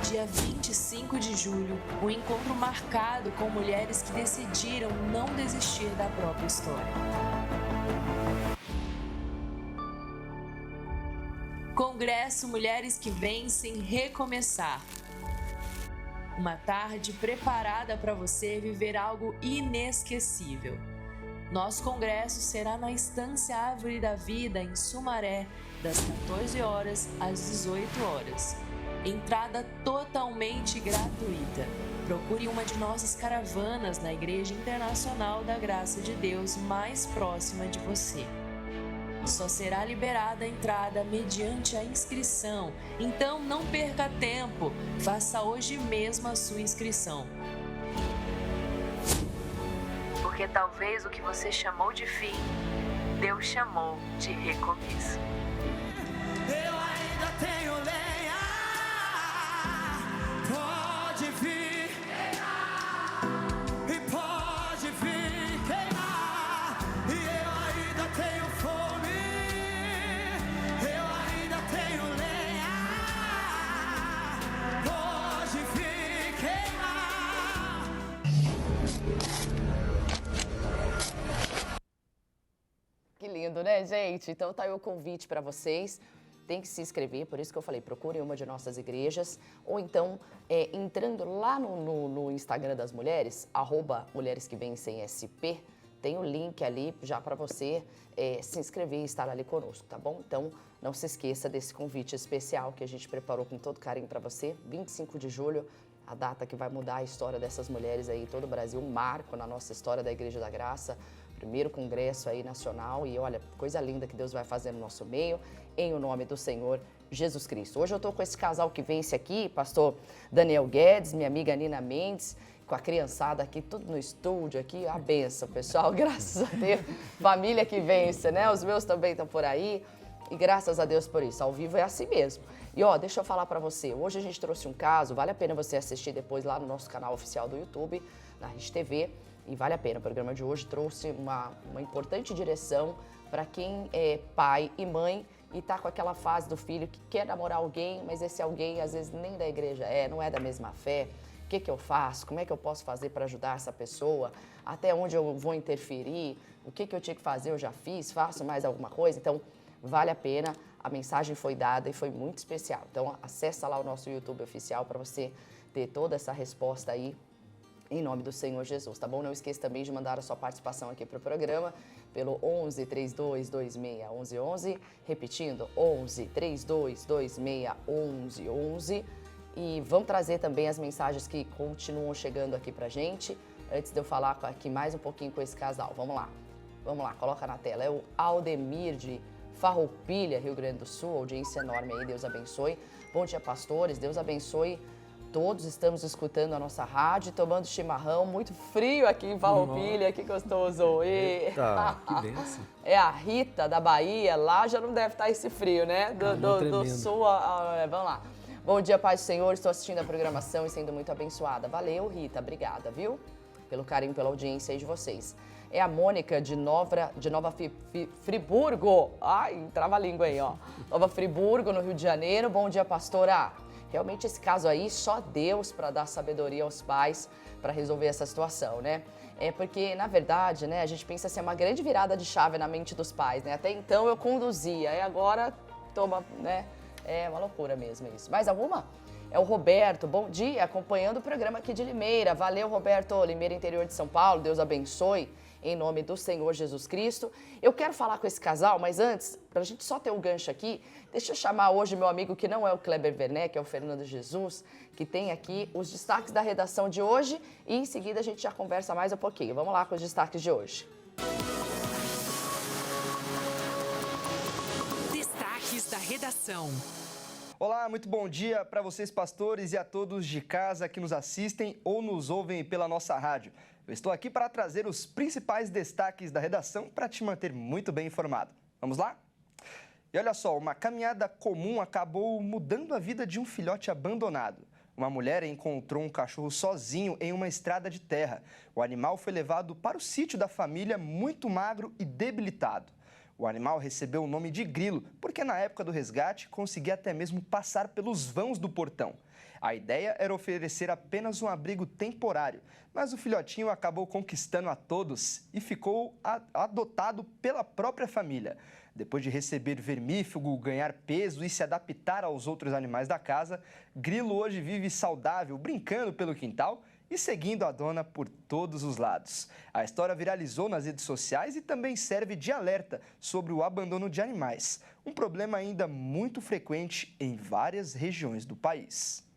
Dia 25 de julho, um encontro marcado com mulheres que decidiram não desistir da própria história. Congresso Mulheres que Vencem Recomeçar. Uma tarde preparada para você viver algo inesquecível. Nosso congresso será na Estância Árvore da Vida, em Sumaré, das 14 horas às 18 horas. Entrada totalmente gratuita. procure uma de nossas caravanas na Igreja Internacional da Graça de Deus mais próxima de você. Só será liberada a entrada mediante a inscrição, então não perca tempo, faça hoje mesmo a sua inscrição. Porque talvez o que você chamou de fim, Deus chamou de recomeço. Eu ainda tenho lenha, pode vir e pode vir queimar. E eu ainda tenho fome, eu ainda tenho lenha, pode vir queimar. Que lindo, né, gente? Então tá aí o convite para vocês. Tem que se inscrever, por isso que eu falei, procurem uma de nossas igrejas, ou então entrando lá no Instagram das mulheres, @mulheresquevencemSP, tem o link ali já para você se inscrever e estar ali conosco, tá bom? Então não se esqueça desse convite especial que a gente preparou com todo carinho para você, 25 de julho, a data que vai mudar a história dessas mulheres aí, todo o Brasil, um marco na nossa história da Igreja da Graça, primeiro congresso aí nacional, e olha, coisa linda que Deus vai fazer no nosso meio, em o nome do Senhor Jesus Cristo. Hoje eu estou com esse casal que vence aqui, pastor Daniel Guedes, minha amiga Nina Mendes, com a criançada aqui, tudo no estúdio aqui, a benção, pessoal, graças a Deus, família que vence, né? Os meus também estão por aí, e graças a Deus por isso, ao vivo é assim mesmo. E ó, deixa eu falar para você, hoje a gente trouxe um caso, vale a pena você assistir depois lá no nosso canal oficial do YouTube, na Rede TV, e vale a pena. O programa de hoje trouxe uma importante direção para quem é pai e mãe e está com aquela fase do filho que quer namorar alguém, mas esse alguém às vezes nem da igreja não é da mesma fé. O que eu faço? Como é que eu posso fazer para ajudar essa pessoa? Até onde eu vou interferir? O que eu tinha que fazer? Eu já fiz? Faço mais alguma coisa? Então, vale a pena. A mensagem foi dada e foi muito especial. Então, acessa lá o nosso YouTube oficial para você ter toda essa resposta aí, em nome do Senhor Jesus, tá bom? Não esqueça também de mandar a sua participação aqui para o programa pelo 11 32 26 11 11, repetindo, 11 32 26 11 11. E vamos trazer também as mensagens que continuam chegando aqui pra gente, antes de eu falar aqui mais um pouquinho com esse casal. Vamos lá, coloca na tela. É o Aldemir de Farroupilha, Rio Grande do Sul, audiência enorme aí, Deus abençoe. Bom dia, pastores, Deus abençoe. Todos estamos escutando a nossa rádio, tomando chimarrão, muito frio aqui em Farroupilha, que gostoso. Eita, que benção. É a Rita, da Bahia, lá já não deve estar esse frio, né? Do sul, vamos lá. Bom dia, paz do Senhor, estou assistindo a programação e sendo muito abençoada. Valeu, Rita, obrigada, viu? Pelo carinho, pela audiência aí de vocês. É a Mônica de Nova Friburgo. Ai, trava a língua aí, ó. Nova Friburgo, no Rio de Janeiro. Bom dia, pastora. Realmente esse caso aí, só Deus para dar sabedoria aos pais para resolver essa situação, né? É porque, na verdade, né, a gente pensa assim, é uma grande virada de chave na mente dos pais, né? Até então eu conduzia, e agora toma, né? É uma loucura mesmo isso. Mais alguma? É o Roberto, bom dia, acompanhando o programa aqui de Limeira. Valeu, Roberto, Limeira, interior de São Paulo, Deus abençoe. Em nome do Senhor Jesus Cristo. Eu quero falar com esse casal, mas antes, para a gente só ter um gancho aqui, deixa eu chamar hoje meu amigo que não é o Kleber Werneck, é o Fernando Jesus, que tem aqui os destaques da redação de hoje e em seguida a gente já conversa mais um pouquinho. Vamos lá com os destaques de hoje. Destaques da redação. Olá, muito bom dia para vocês, pastores, e a todos de casa que nos assistem ou nos ouvem pela nossa rádio. Eu estou aqui para trazer os principais destaques da redação para te manter muito bem informado. Vamos lá? E olha só, uma caminhada comum acabou mudando a vida de um filhote abandonado. Uma mulher encontrou um cachorro sozinho em uma estrada de terra. O animal foi levado para o sítio da família muito magro e debilitado. O animal recebeu o nome de Grilo, porque na época do resgate conseguia até mesmo passar pelos vãos do portão. A ideia era oferecer apenas um abrigo temporário, mas o filhotinho acabou conquistando a todos e ficou adotado pela própria família. Depois de receber vermífugo, ganhar peso e se adaptar aos outros animais da casa, Grilo hoje vive saudável, brincando pelo quintal e seguindo a dona por todos os lados. A história viralizou nas redes sociais e também serve de alerta sobre o abandono de animais, um problema ainda muito frequente em várias regiões do país.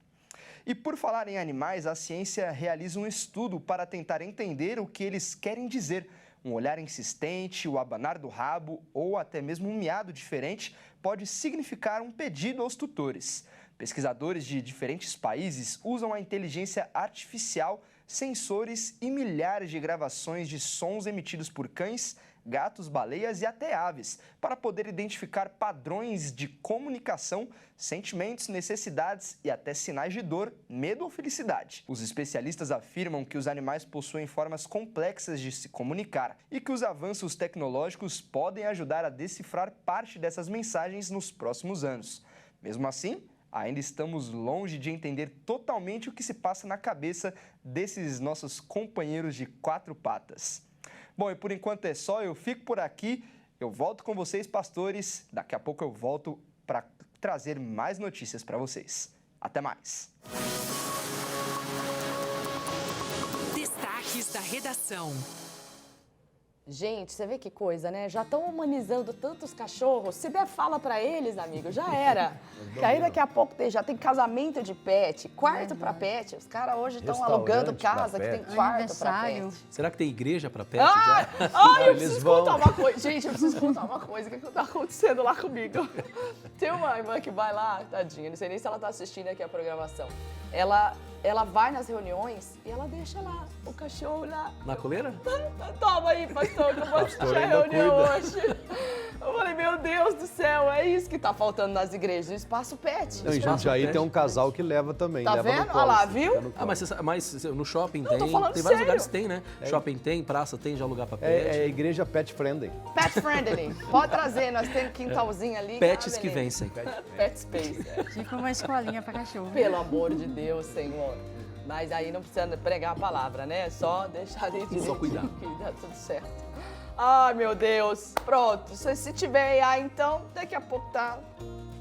E por falar em animais, a ciência realiza um estudo para tentar entender o que eles querem dizer. Um olhar insistente, o abanar do rabo ou até mesmo um miado diferente pode significar um pedido aos tutores. Pesquisadores de diferentes países usam a inteligência artificial, sensores e milhares de gravações de sons emitidos por cães, gatos, baleias e até aves, para poder identificar padrões de comunicação, sentimentos, necessidades e até sinais de dor, medo ou felicidade. Os especialistas afirmam que os animais possuem formas complexas de se comunicar e que os avanços tecnológicos podem ajudar a decifrar parte dessas mensagens nos próximos anos. Mesmo assim, ainda estamos longe de entender totalmente o que se passa na cabeça desses nossos companheiros de quatro patas. Bom, e por enquanto é só, eu fico por aqui, eu volto com vocês, pastores. Daqui a pouco eu volto para trazer mais notícias para vocês. Até mais! Destaques da redação. Gente, você vê que coisa, né? Já estão humanizando tantos cachorros. Se der fala pra eles, amigo, já era. Que aí daqui a pouco já tem casamento de pet, quarto pra pet. Os caras hoje estão alugando casa que tem quarto pra pet. Será que tem igreja pra pet? Eu preciso contar uma coisa. Gente, eu preciso contar uma coisa. O que tá acontecendo lá comigo? Tem uma irmã que vai lá, tadinha, não sei nem se ela tá assistindo aqui a programação. Ela vai nas reuniões e ela deixa lá o cachorro lá. Na coleira? Toma aí, pastor, que eu vou assistir a reunião hoje. Eu falei, meu Deus do céu, é isso que tá faltando nas igrejas, o espaço pet. Não, em Jundiaí tem um casal que leva também. Tá leva vendo? No colo, olha lá, viu? Mas no shopping Não, tô tem falando vários sério. lugares que tem, né? Shopping tem, praça tem, já lugar pra pet. É igreja pet friendly. Pet friendly. Pode trazer, nós temos quintalzinho ali. Pets que vencem. Pet space. Tipo uma escolinha pra cachorro. Pelo amor de Deus, Senhor. Mas aí não precisa pregar a palavra, né? Só deixar ali de Só cuidar. que dá tudo certo. Ai, meu Deus. Pronto. Se tiver IA, então, daqui a pouco tá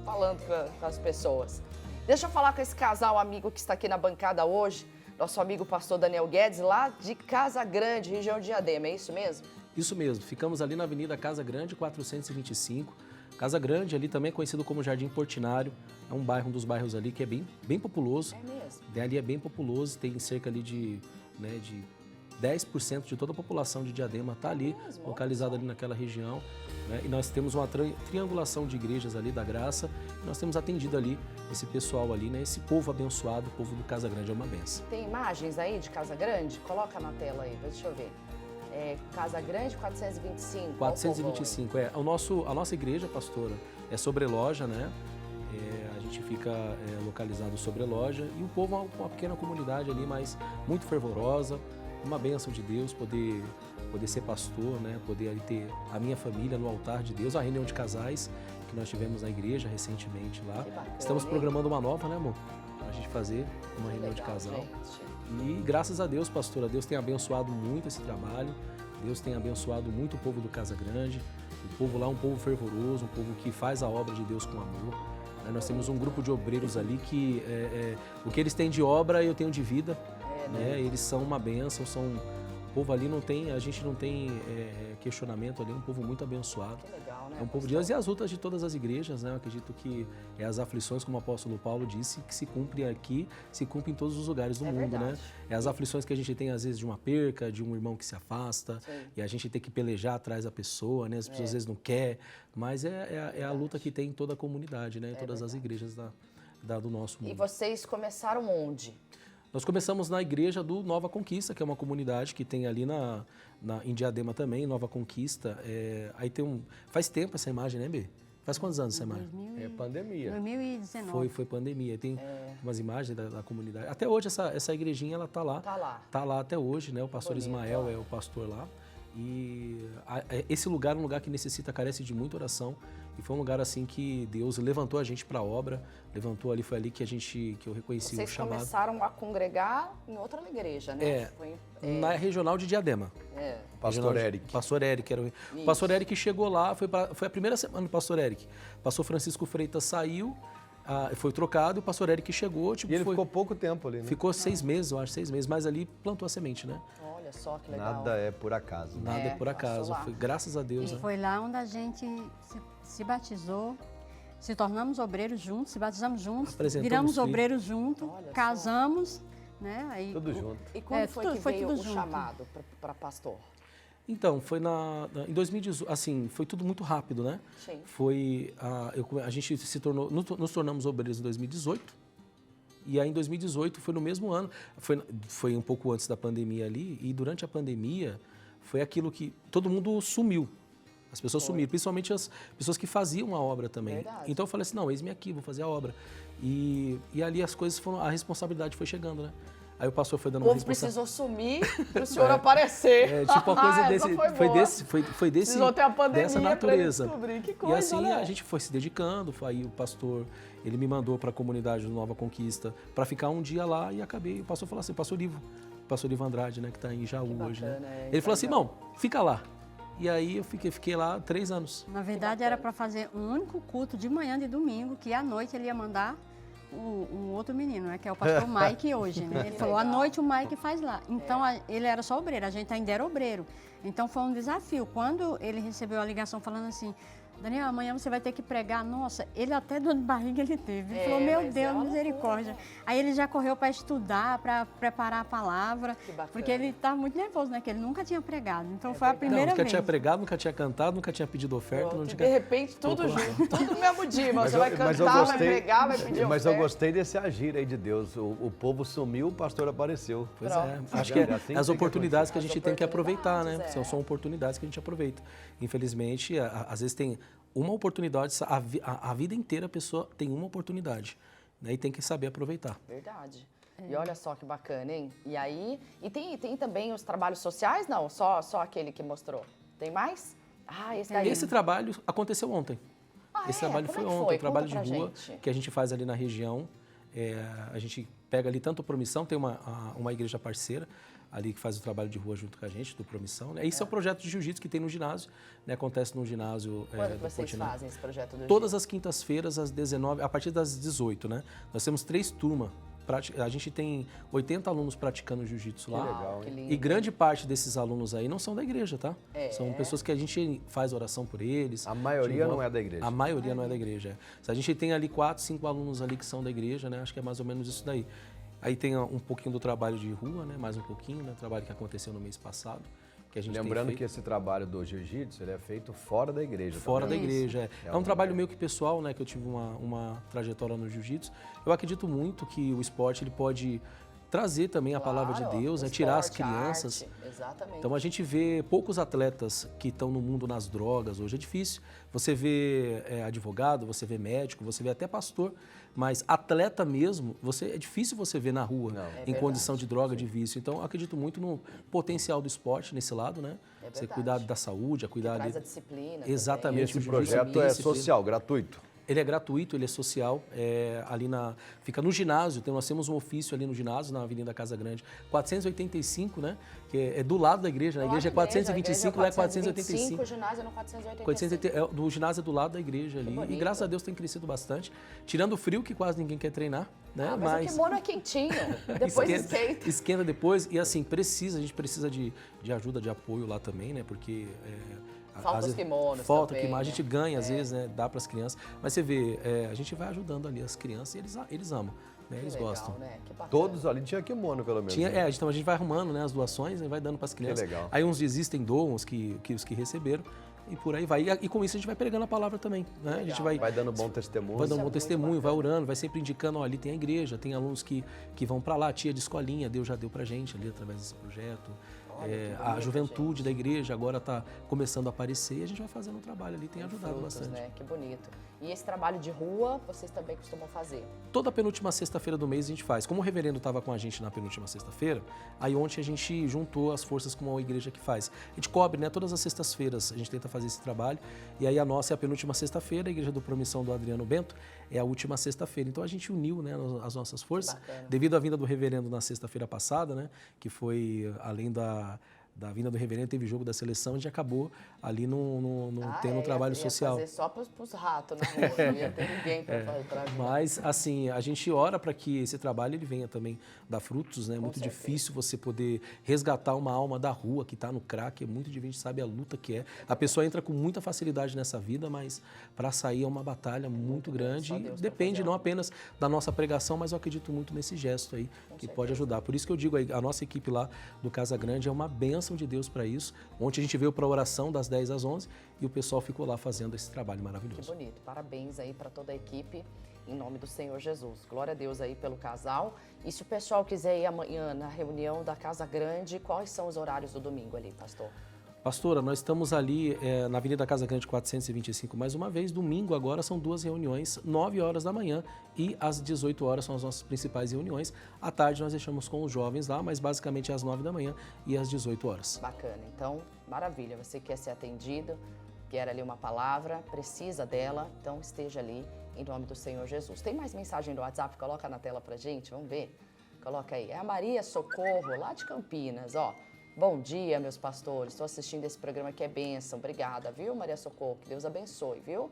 falando com as pessoas. Deixa eu falar com esse casal amigo que está aqui na bancada hoje. Nosso amigo pastor Daniel Guedes, lá de Casa Grande, região de Diadema. É isso mesmo? Isso mesmo. Ficamos ali na Avenida Casa Grande, 425. Casa Grande ali também é conhecido como Jardim Portinari. É um dos bairros ali que é bem populoso. É mesmo? Ali é bem populoso, tem cerca ali de 10% de toda a população de Diadema está ali, localizada ali naquela região. Né? E nós temos uma triangulação de igrejas ali da Graça. E nós temos atendido ali esse pessoal ali, né? Esse povo abençoado, o povo do Casa Grande é uma benção. Tem imagens aí de Casa Grande? Coloca na tela aí, deixa eu ver. Casa Grande 425. 425, a nossa igreja, pastora, é sobre loja, né? A gente fica localizado sobre a loja e o povo é uma pequena comunidade ali, mas muito fervorosa, uma bênção de Deus poder ser pastor, né? Poder ali ter a minha família no altar de Deus, a reunião de casais que nós tivemos na igreja recentemente lá. Estamos programando uma nova, né, amor? Pra gente fazer uma reunião de casal. Gente. E graças a Deus, pastora, Deus tem abençoado muito esse trabalho, Deus tem abençoado muito o povo do Casa Grande, o povo lá é um povo fervoroso, um povo que faz a obra de Deus com amor. Nós temos um grupo de obreiros ali que o que eles têm de obra eu tenho de vida, né? Eles são uma bênção, o povo ali a gente não tem questionamento ali, é um povo muito abençoado. Que legal, né? É um povo de Deus e as lutas de todas as igrejas, né? Eu acredito que as aflições, como o apóstolo Paulo disse, que se cumprem aqui, se cumprem em todos os lugares do mundo, verdade. né? É as aflições que a gente tem, às vezes, de uma perca, de um irmão que se afasta, Sim. e a gente tem que pelejar atrás da pessoa, né? As pessoas às vezes não querem, mas é a luta que tem em toda a comunidade, né? Em todas as igrejas do nosso mundo. E vocês começaram onde? Nós começamos na igreja do Nova Conquista, que é uma comunidade que tem ali em Diadema também, Nova Conquista. Aí faz tempo essa imagem, né, B? Faz quantos anos essa imagem? É pandemia. 2019. Foi pandemia. Tem umas imagens da comunidade. Até hoje essa igrejinha ela tá lá. Tá lá até hoje, né? O pastor Ismael é o pastor lá. E esse lugar é um lugar que carece de muita oração. E foi um lugar assim que Deus levantou a gente para a obra, foi ali que eu reconheci o chamado. Vocês começaram a congregar em outra igreja, né? Na regional de Diadema. Pastor Eric. Pastor Eric. O pastor Eric chegou lá, foi a primeira semana do pastor Eric. O pastor Francisco Freitas saiu, foi trocado, e o pastor Eric chegou. E ele ficou pouco tempo ali, né? Ficou 6 meses, eu acho, 6 meses, mas ali plantou a semente, né? Olha só que legal. Nada é por acaso. Nada é por acaso. Foi, graças a Deus. E foi lá onde a gente se batizou, se tornamos obreiros juntos, se batizamos juntos, Apresentamos viramos filho. obreiros juntos, casamos, né? Aí, Tudo junto. E quando foi que veio tudo o junto. chamado para pastor? Então, foi em 2018, assim, foi tudo muito rápido, né? Sim. Foi, a gente nos tornamos obreiros em 2018, e aí em 2018 foi no mesmo ano, foi um pouco antes da pandemia ali, e durante a pandemia foi aquilo que todo mundo sumiu. As pessoas sumiram, principalmente as pessoas que faziam a obra também. Verdade. Então eu falei assim, não, eis-me aqui, vou fazer a obra. E ali as coisas foram, a responsabilidade foi chegando, né? Aí o pastor foi dando O uma povo responsabilidade. precisou sumir para o senhor aparecer. Tipo uma coisa Essa foi boa. Precisou ter a pandemia dessa natureza. pra ele descobrir. Que coisa, e assim né? a gente foi se dedicando. Aí o pastor, ele me mandou para a comunidade do Nova Conquista para ficar um dia lá e acabei. O pastor falou assim, pastor Ivo Andrade, né, que está em Jaú hoje, né? Ele falou assim, irmão, fica lá. E aí eu fiquei lá 3 anos. Na verdade, era para fazer um único culto de manhã e domingo, que à noite ele ia mandar um outro menino, né, que é o pastor Mike hoje, né? Ele falou, à noite o Mike faz lá. Então, ele era só obreiro, a gente ainda era obreiro. Então, foi um desafio. Quando ele recebeu a ligação falando assim, Daniel, amanhã você vai ter que pregar. Nossa, ele até dor de barriga ele teve. Ele falou, meu Deus, misericórdia. Aí ele já correu para estudar, para preparar a palavra, porque ele estava muito nervoso, né? Que ele nunca tinha pregado. Então foi a primeira nunca vez. tinha pregado, nunca tinha cantado, nunca tinha pedido oferta. Não tinha... De repente, tudo junto, tudo no mesmo dia. Você vai cantar, vai pregar, vai pedir Mas oferta. eu gostei desse agir aí de Deus. O povo sumiu, o pastor apareceu. Pois é. Acho que é as oportunidades que a gente tem que aproveitar, né? São oportunidades que a gente aproveita. Infelizmente, às vezes tem uma oportunidade, a vida inteira a pessoa tem uma oportunidade, né? E tem que saber aproveitar. Verdade. E olha só que bacana, hein? E aí, tem também os trabalhos sociais? Não, só aquele que mostrou. Tem mais? Ah, esse daí. Esse trabalho aconteceu ontem. Esse trabalho foi ontem, o trabalho de rua que a gente faz ali na região. A gente pega ali tanto Promissão, tem uma igreja parceira ali que faz o trabalho de rua junto com a gente, do Promissão. Né? Esse é o projeto de jiu-jitsu que tem no ginásio, né? Acontece no ginásio. Quando vocês fazem esse projeto do jiu-jitsu? Todas as quintas-feiras, às 19, a partir das 18, né? Nós temos 3 turmas. A gente tem 80 alunos praticando jiu-jitsu lá. Legal, que lindo. E grande parte desses alunos aí não são da igreja, tá? São pessoas que a gente faz oração por eles. A maioria não é da igreja. A maioria não é da igreja. Se a gente tem ali 4, 5 alunos ali que são da igreja, né? Acho que é mais ou menos isso daí. Aí tem um pouquinho do trabalho de rua, né? Mais um pouquinho, né? Trabalho que aconteceu no mês passado. Que a gente Lembrando que esse trabalho do jiu-jitsu ele é feito fora da igreja. Fora também. da igreja, é um trabalho meio que pessoal, né? Que eu tive uma trajetória no jiu-jitsu. Eu acredito muito que o esporte ele pode trazer também a palavra de Deus, né? Tirar as crianças. Exatamente. Então a gente vê poucos atletas que estão no mundo nas drogas, hoje é difícil. Você vê advogado, você vê médico, você vê até pastor, mas atleta mesmo, é difícil você ver na rua, em condição de droga, de vício. Então eu acredito muito no potencial do esporte nesse lado, né? Você cuidar da saúde, cuidar traz a disciplina. Exatamente. E esse projeto é social, gratuito. Ele é gratuito, ele é social, fica no ginásio, nós temos um ofício ali no ginásio, na Avenida Casa Grande, 485, né? Que é do lado da igreja, né? A igreja é 425, lá é 485. O ginásio é no 485. O ginásio é do lado da igreja ali, e graças a Deus tem crescido bastante, tirando o frio que quase ninguém quer treinar, né? Mas o kimono é quentinho, depois esquenta. Esquenta depois, e assim, a gente precisa de ajuda, de apoio lá também, né? Porque... Falta os kimonos Falta também, kimono, a né? gente ganha às vezes, né? Dá para as crianças. Mas você vê, a gente vai ajudando ali as crianças e eles amam, né? Eles legal, gostam. Né? Que bacana. Todos ali tinham kimono, pelo menos. Tinha, então a gente vai arrumando, né, as doações e vai dando para as crianças. Que legal. Aí uns desistem, doam os que receberam. E por aí vai. E com isso a gente vai pregando a palavra também, né? Legal, a gente vai dando bom testemunho. Vai dando bom testemunho, vai orando, vai sempre indicando, ó, ali tem a igreja, tem alunos que vão para lá, tia de escolinha, Deus já deu pra gente ali através desse projeto. A juventude da igreja agora está começando a aparecer e a gente vai fazendo um trabalho ali, tem ajudado bastante. Né? Que bonito. E esse trabalho de rua, vocês também costumam fazer? Toda penúltima sexta-feira do mês a gente faz. Como o reverendo estava com a gente na penúltima sexta-feira, aí ontem a gente juntou as forças com a igreja que faz. A gente cobre, né? Todas as sextas-feiras a gente tenta fazer esse trabalho. E aí a nossa é a penúltima sexta-feira, a igreja do Promissão do Adriano Bento é a última sexta-feira. Então a gente uniu, né, as nossas forças. Devido à vinda do reverendo na sexta-feira passada, né? Que foi além da vinda do reverendo, teve jogo da seleção, a gente acabou ali não tendo um trabalho social. Ia fazer só para os ratos na rua, não ia ter ninguém para ajudar. Mas, assim, a gente ora para que esse trabalho ele venha também dar frutos, né? É muito difícil você poder resgatar uma alma da rua que está no crack, é muito difícil, a gente sabe a luta que é. A pessoa entra com muita facilidade nessa vida, mas para sair é uma batalha muito grande. E depende não apenas da nossa pregação, mas eu acredito muito nesse gesto aí, que pode ajudar. Por isso que eu digo, a nossa equipe lá do Casa Grande é uma bênção de Deus para isso. Ontem a gente veio para a oração das 10 às 11 e o pessoal ficou lá fazendo esse trabalho maravilhoso. Que bonito. Parabéns aí para toda a equipe, em nome do Senhor Jesus. Glória a Deus aí pelo casal. E se o pessoal quiser ir amanhã na reunião da Casa Grande, quais são os horários do domingo ali, pastor? Pastora, nós estamos ali na Avenida Casa Grande 425 mais uma vez. Domingo agora são 2 reuniões, 9 horas da manhã e às 18 horas são as nossas principais reuniões. À tarde nós deixamos com os jovens lá, mas basicamente às 9 da manhã e às 18 horas. Bacana, então maravilha. Você quer ser atendido, quer ali uma palavra, precisa dela, então esteja ali em nome do Senhor Jesus. Tem mais mensagem do WhatsApp? Coloca na tela pra gente, vamos ver. Coloca aí. É a Maria Socorro, lá de Campinas, ó. Bom dia, meus pastores. Estou assistindo esse programa que é bênção. Obrigada, viu, Maria Socorro? Que Deus abençoe, viu?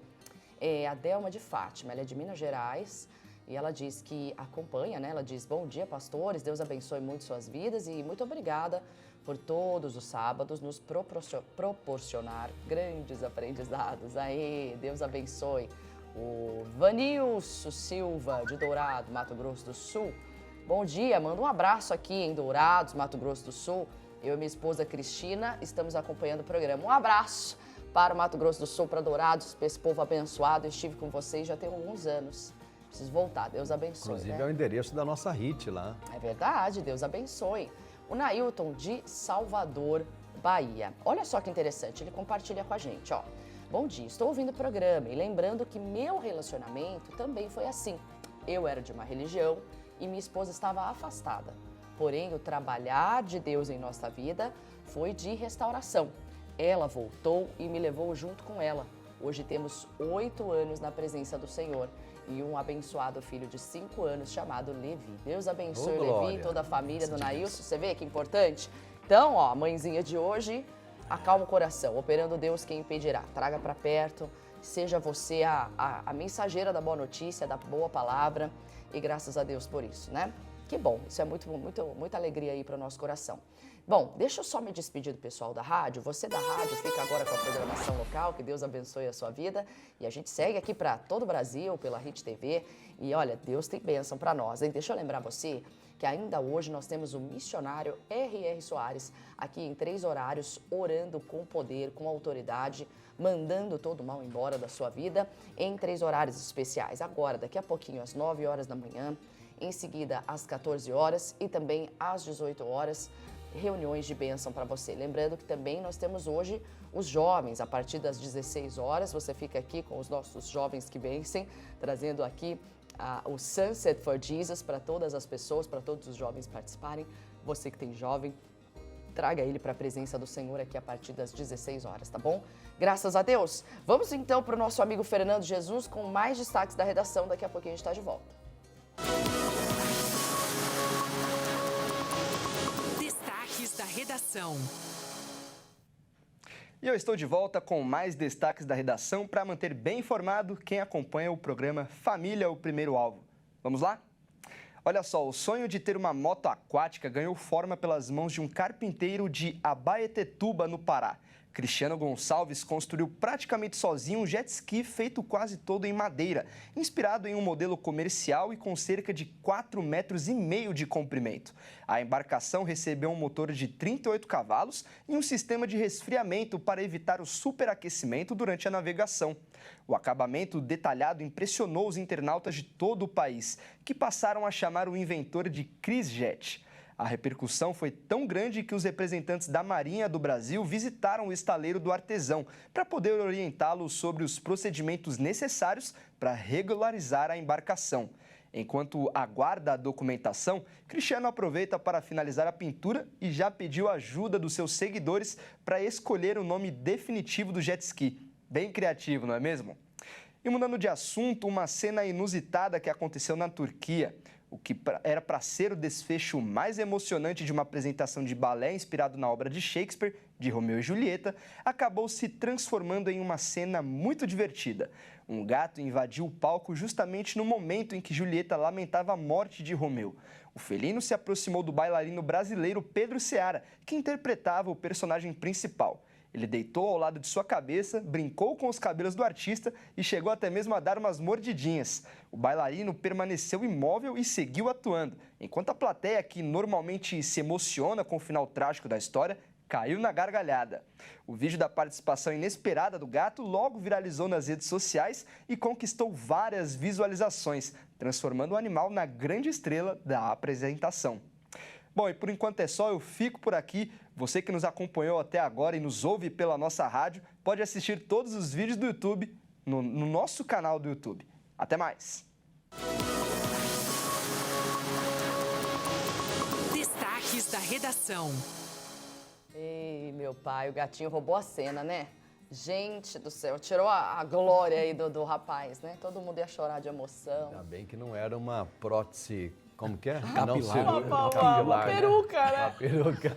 A Delma de Fátima, ela é de Minas Gerais e ela diz que acompanha, né? Ela diz, bom dia, pastores. Deus abençoe muito suas vidas e muito obrigada por todos os sábados nos proporcionar grandes aprendizados. Aê, Deus abençoe. O Vanilson Silva, de Dourado, Mato Grosso do Sul. Bom dia, manda um abraço aqui em Dourados, Mato Grosso do Sul. Eu e minha esposa Cristina estamos acompanhando o programa. Um abraço para o Mato Grosso do Sul, para Dourados, para esse povo abençoado. Eu estive com vocês já tem alguns anos. Preciso voltar, Deus abençoe. Inclusive né? é o endereço da nossa RIT lá. É verdade, Deus abençoe. O Nailton de Salvador, Bahia. Olha só que interessante, ele compartilha com a gente, ó. Bom dia, estou ouvindo o programa e lembrando que meu relacionamento também foi assim. Eu era de uma religião e minha esposa estava afastada. Porém, o trabalhar de Deus em nossa vida foi de restauração. Ela voltou e me levou junto com ela. Hoje temos 8 anos na presença do Senhor e um abençoado filho de 5 anos chamado Levi. Deus abençoe o Levi e toda a família do Nailson. Você vê que importante? Então, ó, a mãezinha de hoje, acalma o coração. Operando Deus, quem impedirá? Traga para perto. Seja você a mensageira da boa notícia, da boa palavra. E graças a Deus por isso, né? Que bom, isso é muita alegria aí para o nosso coração. Bom, deixa eu só me despedir do pessoal da rádio. Você da rádio fica agora com a programação local, que Deus abençoe a sua vida. E a gente segue aqui para todo o Brasil, pela RIT TV. E olha, Deus tem bênção para nós, hein? Deixa eu lembrar você que ainda hoje nós temos o missionário R.R. Soares aqui em 3 horários, orando com poder, com autoridade, mandando todo o mal embora da sua vida em 3 horários especiais. Agora, daqui a pouquinho, às 9 horas da manhã, em seguida às 14 horas e também às 18 horas, reuniões de bênção para você. Lembrando que também nós temos hoje os jovens, a partir das 16 horas, você fica aqui com os nossos jovens que vencem, trazendo aqui o Sunset for Jesus para todas as pessoas, para todos os jovens participarem. Você que tem jovem, traga ele para a presença do Senhor aqui a partir das 16 horas, tá bom? Graças a Deus. Vamos então para o nosso amigo Fernando Jesus com mais destaques da redação. Daqui a pouquinho a gente está de volta. Destaques da redação. E eu estou de volta com mais destaques da redação para manter bem informado quem acompanha o programa Família, o Primeiro Alvo. Vamos lá? Olha só, o sonho de ter uma moto aquática ganhou forma pelas mãos de um carpinteiro de Abaetetuba, no Pará. Cristiano Gonçalves construiu praticamente sozinho um jet ski feito quase todo em madeira, inspirado em um modelo comercial e com cerca de 4,5 metros de comprimento. A embarcação recebeu um motor de 38 cavalos e um sistema de resfriamento para evitar o superaquecimento durante a navegação. O acabamento detalhado impressionou os internautas de todo o país, que passaram a chamar o inventor de Chris Jet. A repercussão foi tão grande que os representantes da Marinha do Brasil visitaram o estaleiro do artesão para poder orientá-lo sobre os procedimentos necessários para regularizar a embarcação. Enquanto aguarda a documentação, Cristiano aproveita para finalizar a pintura e já pediu ajuda dos seus seguidores para escolher o nome definitivo do jet ski. Bem criativo, não é mesmo? E mudando de assunto, uma cena inusitada que aconteceu na Turquia. O que era para ser o desfecho mais emocionante de uma apresentação de balé inspirado na obra de Shakespeare, de Romeu e Julieta, acabou se transformando em uma cena muito divertida. Um gato invadiu o palco justamente no momento em que Julieta lamentava a morte de Romeu. O felino se aproximou do bailarino brasileiro Pedro Seara, que interpretava o personagem principal. Ele deitou ao lado de sua cabeça, brincou com os cabelos do artista e chegou até mesmo a dar umas mordidinhas. O bailarino permaneceu imóvel e seguiu atuando, enquanto a plateia, que normalmente se emociona com o final trágico da história, caiu na gargalhada. O vídeo da participação inesperada do gato logo viralizou nas redes sociais e conquistou várias visualizações, transformando o animal na grande estrela da apresentação. Bom, e por enquanto é só, eu fico por aqui. Você que nos acompanhou até agora e nos ouve pela nossa rádio, pode assistir todos os vídeos do YouTube no nosso canal do YouTube. Até mais! Destaques da redação. Ei, meu pai, o gatinho roubou a cena, né? Gente do céu, tirou a glória aí do rapaz, né? Todo mundo ia chorar de emoção. Ainda bem que não era uma prótese, como que é? Capilar. Não Uma capilar, peruca, né? Uma peruca.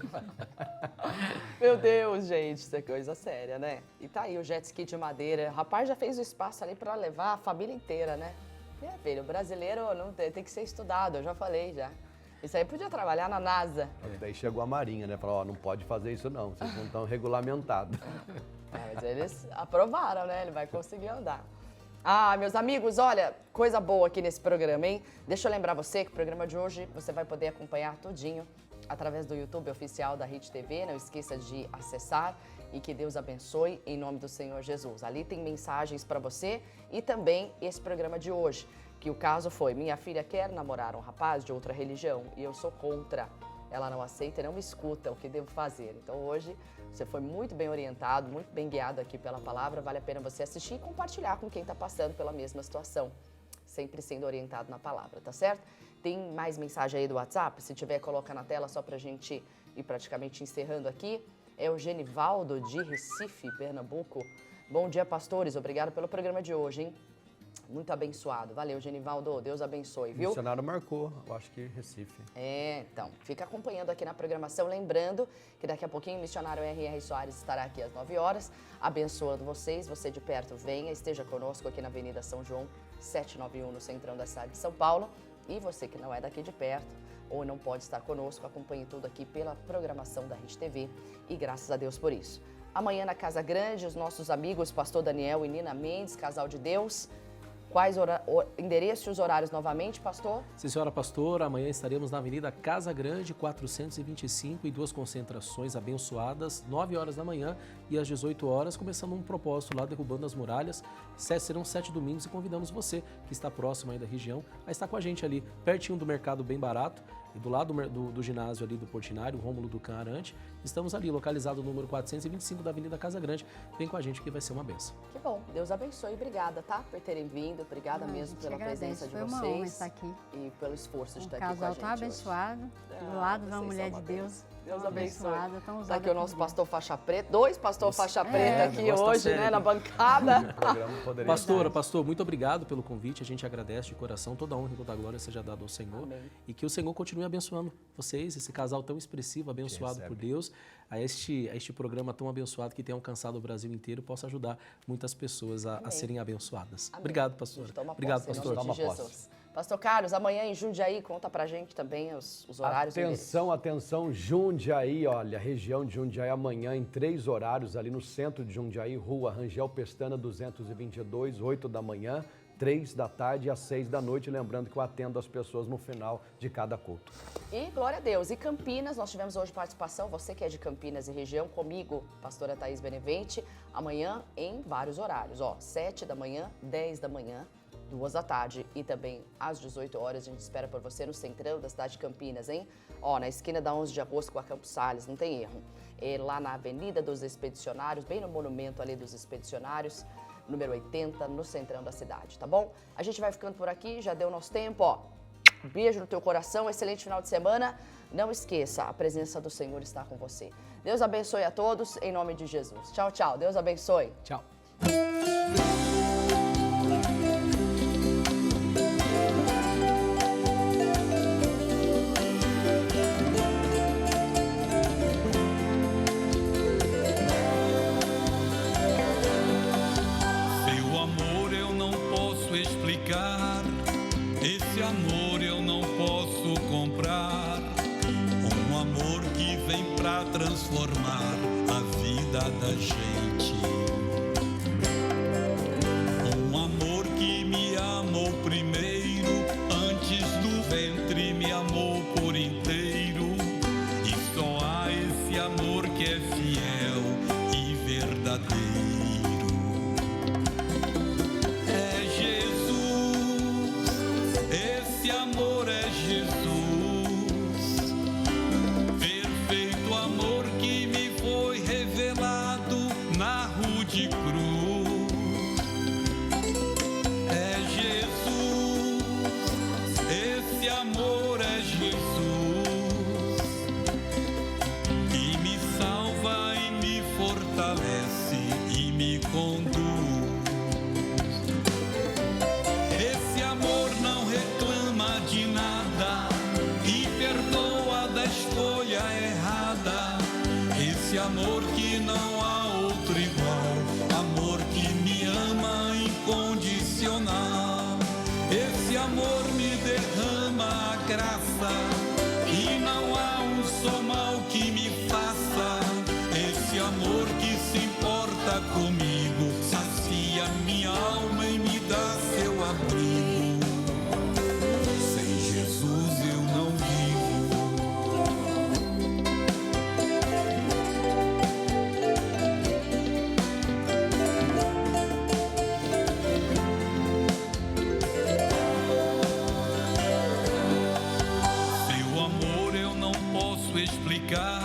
Meu Deus, gente, isso é coisa séria, né? E tá aí o jet ski de madeira. O rapaz já fez o espaço ali pra levar a família inteira, né? Filho, o brasileiro não tem que ser estudado, eu já falei já. Isso aí podia trabalhar na NASA. Daí chegou a Marinha, né? Falou, ó, não pode fazer isso não, vocês não estão regulamentados. Mas eles aprovaram, né? Ele vai conseguir andar. Ah, meus amigos, olha, coisa boa aqui nesse programa, hein? Deixa eu lembrar você que o programa de hoje você vai poder acompanhar tudinho através do YouTube oficial da Hit TV. Não esqueça de acessar e que Deus abençoe em nome do Senhor Jesus. Ali tem mensagens para você e também esse programa de hoje, que o caso foi: minha filha quer namorar um rapaz de outra religião e eu sou contra. Ela não aceita e não me escuta, o que devo fazer? Então hoje você foi muito bem orientado, muito bem guiado aqui pela palavra. Vale a pena você assistir e compartilhar com quem está passando pela mesma situação, sempre sendo orientado na palavra, tá certo? Tem mais mensagem aí do WhatsApp? Se tiver, coloca na tela só pra gente ir praticamente encerrando aqui. É o Genivaldo de Recife, Pernambuco. Bom dia, pastores. Obrigado pelo programa de hoje, hein? Muito abençoado. Valeu, Genivaldo. Deus abençoe, viu? O missionário marcou, eu acho que Recife. Então, fica acompanhando aqui na programação. Lembrando que daqui a pouquinho o missionário R.R. Soares estará aqui às 9 horas, abençoando vocês. Você de perto, venha, esteja conosco aqui na Avenida São João, 791, no centrão da cidade de São Paulo. E você que não é daqui de perto ou não pode estar conosco, acompanhe tudo aqui pela programação da Hit TV. E graças a Deus por isso. Amanhã na Casa Grande, os nossos amigos Pastor Daniel e Nina Mendes, Casal de Deus. Quais endereços e os horários novamente, pastor? Sim, senhora pastora, amanhã estaremos na Avenida Casa Grande, 425, e 2 concentrações abençoadas, 9 horas da manhã e às 18 horas, começando um propósito lá, derrubando as muralhas. Serão 7 domingos e convidamos você, que está próximo aí da região, a estar com a gente ali, pertinho do mercado bem barato, e do lado do ginásio ali do Portinari, o Rômulo do Canarante. Estamos ali, localizado no número 425 da Avenida Casa Grande. Vem com a gente que vai ser uma benção. Que bom. Deus abençoe. Obrigada, tá? Por terem vindo. Obrigada mesmo pela presença de vocês. Foi uma honra estar aqui. E pelo esforço de estar aqui com a casal gente tão abençoado, do lado de uma mulher de Deus. Deus abençoe. Tá aqui o nosso pastor faixa preta, 2 pastor faixa preta aqui hoje, né, na bancada. Pastor, muito obrigado pelo convite. A gente agradece de coração. Toda a honra e toda a glória seja dada ao Senhor. Amém. E que o Senhor continue abençoando vocês, esse casal tão expressivo, abençoado por Deus, a este programa tão abençoado que tem alcançado o Brasil inteiro, possa ajudar muitas pessoas a serem abençoadas. Amém. Obrigado, pastor. Obrigado, pastor. Toma posse. Pastor Carlos, amanhã em Jundiaí, conta pra gente também os horários. Atenção, Jundiaí, olha, região de Jundiaí, amanhã em 3 horários, ali no centro de Jundiaí, Rua Rangel Pestana 222, 8 da manhã, 3 da tarde e às 6 da noite, lembrando que eu atendo as pessoas no final de cada culto. E glória a Deus. E Campinas, nós tivemos hoje participação, você que é de Campinas e região, comigo, pastora Thaís Benevente, amanhã em vários horários, 7 da manhã, 10 da manhã, 2 da tarde e também às 18 horas. A gente espera por você no centrão da cidade de Campinas, hein? Na esquina da 11 de agosto com a Campos Sales, não tem erro. Lá na Avenida dos Expedicionários, bem no monumento ali dos Expedicionários, número 80, no centrão da cidade, tá bom? A gente vai ficando por aqui, já deu nosso tempo, Beijo no teu coração, excelente final de semana. Não esqueça, a presença do Senhor está com você. Deus abençoe a todos, em nome de Jesus. Tchau, tchau. Deus abençoe. Tchau. eu não posso comprar. Um amor que vem pra transformar a vida da gente. Um amor que me amou primeiro, antes do ventre me amou por inteiro. E só há esse amor que é fiel e verdadeiro. É Jesus, esse amor é Jesus. Perfeito amor que me foi revelado na rude cruz. É Jesus, esse amor é Jesus, que me salva e me fortalece e me conduz. Esse amor não reclama de nada e perdoa da escolha errada. Esse amor que não há outro igual, amor que me ama incondicional. Esse amor me derrama a graça e não há um só mal que me faça. Esse amor que se importa comigo, sacia minha alma e me dá seu abrigo. Sem Jesus eu não Seu amor eu não posso explicar.